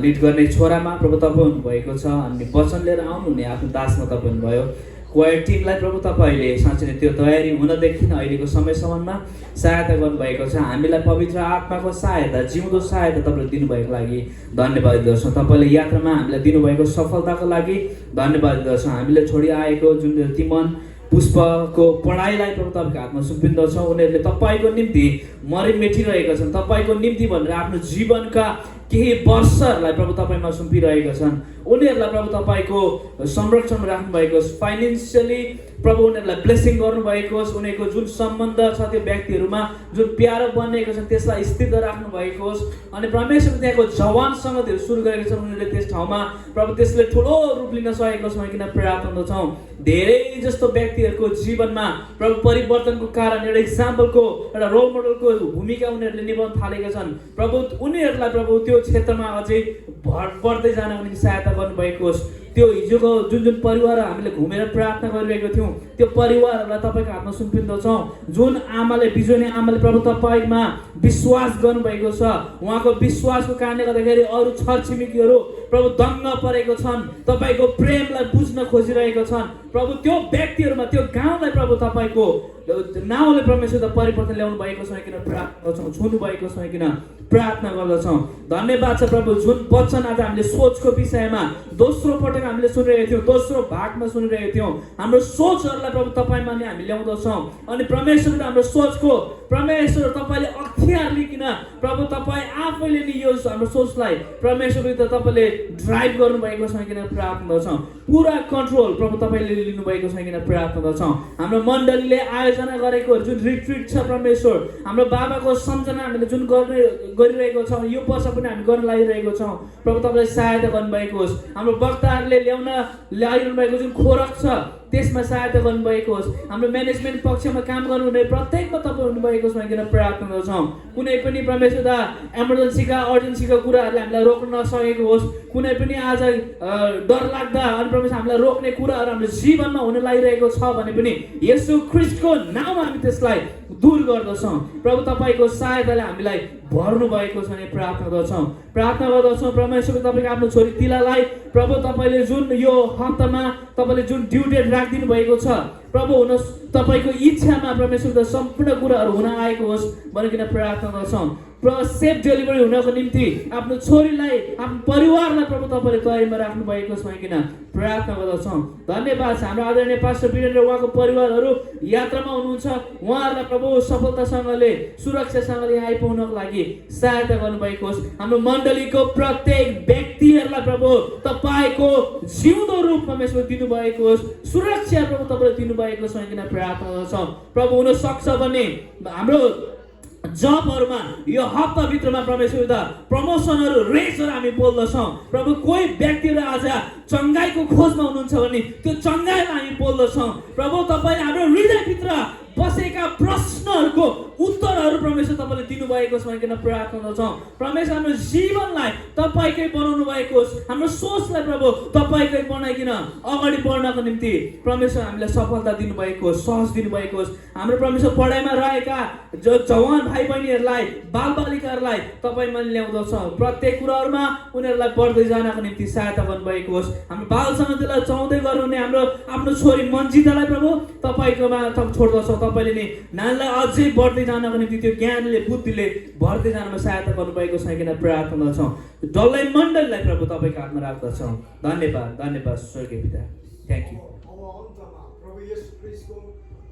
लिड गर्ने छोरामा प्रभु तपाईँ हुनुभएको छ। अनि वचन लिएर आउनुहुने आफ्नो दासमा तपाईँ हुनुभयो। क्वायर टिमलाई प्रभु तपाईँले साँच्चै नै त्यो तयारी हुनदेखि अहिलेको समयसम्ममा सहायता गर्नुभएको छ। हामीलाई पवित्र आत्माको सहायता, जिउँदो सहायता तपाईँले दिनुभएको लागि धन्यवाद दिँदछौँ। तपाईँले यात्रामा हामीलाई दिनुभएको सफलताको लागि धन्यवाद दिँदछौँ। हामीले छोडी आएको जुन तिमन पुष्पको पढाइलाई प्रभु तपाईँको हातमा सुम्पिन्दछौँ। उनीहरूले तपाईँको निम्ति मरिमेटिरहेका छन्, तपाईँको निम्ति भनेर आफ्नो जीवनका केही वर्षहरूलाई प्रभु तपाईँमा सुम्पिरहेका छन्। उनीहरूलाई प्रभु तपाईँको संरक्षणमा राख्नुभएको होस्, फाइनेन्सियली प्रभु उनीहरूलाई ब्लेसिङ गर्नुभएको होस्। उनीहरूको जुन सम्बन्ध छ त्यो व्यक्तिहरूमा जुन प्यारो बनिएको छ त्यसलाई स्थिर राख्नुभएको होस्। अनि परमेश्वर त्यहाँको जवान सङ्गतिहरू सुरु गरेका छन्, उनीहरूले त्यस ठाउँमा प्रभु त्यसले ठुलो रूप लिन सकेको छ भनिकन प्रार्थना गर्दछौँ। धेरै जस्तो व्यक्तिहरूको जीवनमा प्रभु परिवर्तनको कारण एउटा इक्जाम्पलको, एउटा रोल मोडलको भूमिका उनीहरूले निभाउन थालेका छन्। प्रभु उनीहरूलाई प्रभु त्यो क्षेत्रमा अझै बढ्दै जानको निम्ति सहायता गर्नुभएको होस्। त्यो हिजोको जुन परिवार हामीले घुमेर प्रार्थना गरिरहेको थियौँ त्यो परिवारहरूलाई तपाईँको हातमा सुम्पिन्दछौँ। जुन आमाले, बिजुवानी आमाले प्रभु तपाईँमा विश्वास गर्नुभएको छ, उहाँको विश्वासको कारणले गर्दाखेरि अरू छरछिमेकीहरू प्रभु दङ्ग परेको छन्, तपाईँको प्रेमलाई बुझ्न खोजिरहेका छन्। प्रभु त्यो व्यक्तिहरूमा, त्यो गाउँलाई प्रभु तपाईँको नाउँले परमेश्वर परिवर्तन ल्याउनु भएको छ किन प्रार्थना गर्छौँ, छुनु भएको छ किन प्रार्थना गर्दछौँ। धन्यवाद छ प्रभु। जुन वचन आज हामीले सोचको विषयमा दोस्रो पटक हामीले सुनिरहेको थियौँ, दोस्रो भागमा सुनिरहेको थियौँ, हाम्रो सोचहरूलाई प्रभु तपाईँमा नै हामी ल्याउँदछौँ। अनि परमेश्वरले हाम्रो सोचको परमेश्वर तपाईँले अख्तियार लिकन प्रभु तपाईँ आफैले नि यो हाम्रो सोचलाई परमेश्वरले त तपाईँले ड्राइभ गर्नुभएको छ किन प्रार्थना गर्छौँ। पुरा कन्ट्रोल प्रभु तपाईँले लिनुभएको छ किन प्रार्थना गर्छौँ। हाम्रो मण्डलीले आयोजना गरेको जुन रिट्रिट छ परमेश्वर, हाम्रो बाबाको सम्झना हामीले जुन गरिरहेको छौँ, यो वर्ष पनि हामी गर्न लागिरहेको छौँ। प्रभु तपाईँले सहायता गर्नुभएको होस्। हाम्रो वक्ताहरूले ल्याउन लागिरहनु भएको जुन खोरक छ त्यसमा सहायता गर्नुभएको होस्। हाम्रो म्यानेजमेन्ट पक्षमा काम गर्नुहुने प्रत्येकमा तपाईँ हुनुभएको छ किन प्रार्थना गर्छौँ। कुनै पनि परमेश्वर दा इमर्जेन्सीका अर्जेन्सीका कुराहरूले हामीलाई रोक्न नसकेको होस्। कुनै पनि आज डर लाग्दा अनि परमेश्वर हामीलाई रोक्ने कुराहरू हाम्रो जीवनमा हुन लागिरहेको छ भने पनि येशू ख्रीष्टको नाममा हामी त्यसलाई दूर गर्दछौँ। प्रभु तपाईँको सहायताले हामीलाई भर्नु भएको छ भने प्रार्थना गर्छौँ। प्रार्थना गर्दछौँ परमेश्वर तपाईँको आफ्नो छोरी तिलालाई प्रभु तपाईँले जुन यो हप्तामा तपाईँले जुन ड्यु डेट राखिदिनु भएको छ प्रभु हुन तपाईँको इच्छामा परमेश्वर सम्पूर्ण कुराहरू हुन आएको होस् भनिकन प्रार्थना गर्छौँ। सेफ डेलिभरी हुनको निम्ति आफ्नो छोरीलाई, आफ्नो परिवारलाई प्रभु तपाईँले तयारीमा राख्नु भएको छ भनिकन प्रार्थना गर्दछौँ। धन्यवाद छ। हाम्रो आदरणीय पास्टर वीरेन्द्र उहाँको परिवारहरू यात्रामा हुनुहुन्छ, उहाँहरूलाई प्रभु सफलतासँगले सुरक्षासँगले यहाँ आइपुग्नको लागि सहायता गर्नुभएको होस्। हाम्रो मण्डलीको प्रत्येक व्यक्तिहरूलाई प्रभु तपाईँको जिउँदो रूप परमेश्वर दिनु दिनुभएको होस्, सुरक्षा प्रभु तपाईँले दिनुभएको छ भनिकन प्रार्थना गर्छौँ। प्रभु हुन सक्छ भने हाम्रो जबहरूमा यो हप्ताभित्रमा परमेश्वर प्रमोसनहरू रेसहरू हामी बोल्दछौँ। प्रभु कोही व्यक्तिहरू आज चङ्गाइको खोजमा हुनुहुन्छ भने त्यो चङ्गाइमा हामी बोल्दछौँ। प्रभु तपाईँ हाम्रो हृदयभित्र बसेका प्रश्नहरूको उत्तरहरू परमेश्वर तपाईँले दिनुभएको छ भनिकन प्रार्थना गर्छौँ। परमेश्वर हाम्रो जीवनलाई तपाईँकै बनाउनु भएको होस्, हाम्रो सोचलाई प्रभु तपाईँकै बनाइकन अगाडि बढ्नको निम्ति परमेश्वर हामीलाई सफलता दिनुभएको होस्, साहस दिनुभएको होस्। हाम्रो परमेश्वर पढाइमा रहेका जो जवान भाइ बहिनीहरूलाई, बालबालिकाहरूलाई तपाईँमा ल्याउँदछ। प्रत्येक कुराहरूमा उनीहरूलाई बढ्दै जानको निम्ति सहायता गर्नुभएको होस्। हाम्रो बाल समितिलाई चलाउँदै गर्नुहुने हाम्रो आफ्नो छोरी मन्जितालाई प्रभु तपाईँकोमा छोड्दछौँ। तपाईँले नि नानीलाई अझै बढ्दै जानको निम्ति त्यो ज्ञानले बुद्धिले भर्दै जानमा सहायता गर्नुभएको छ किन प्रार्थना गर्छौँ। डल्लै मण्डललाई प्रभु तपाईँको हातमा राख्दछौँ। धन्यवाद, धन्यवाद स्वर्गीय पिता। Thank you. अब अन्तमा प्रभु येशू ख्रीष्टको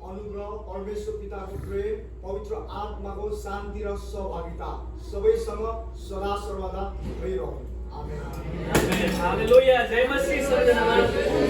अनुग्रह, परमेश्वर पिताको प्रेम, पवित्र आत्माको शान्ति र सहभागिता सबैसँग सदा सर्वदा भइरहोस्। आमेन। हालेलुया। जय मसीह सबैजनालाई।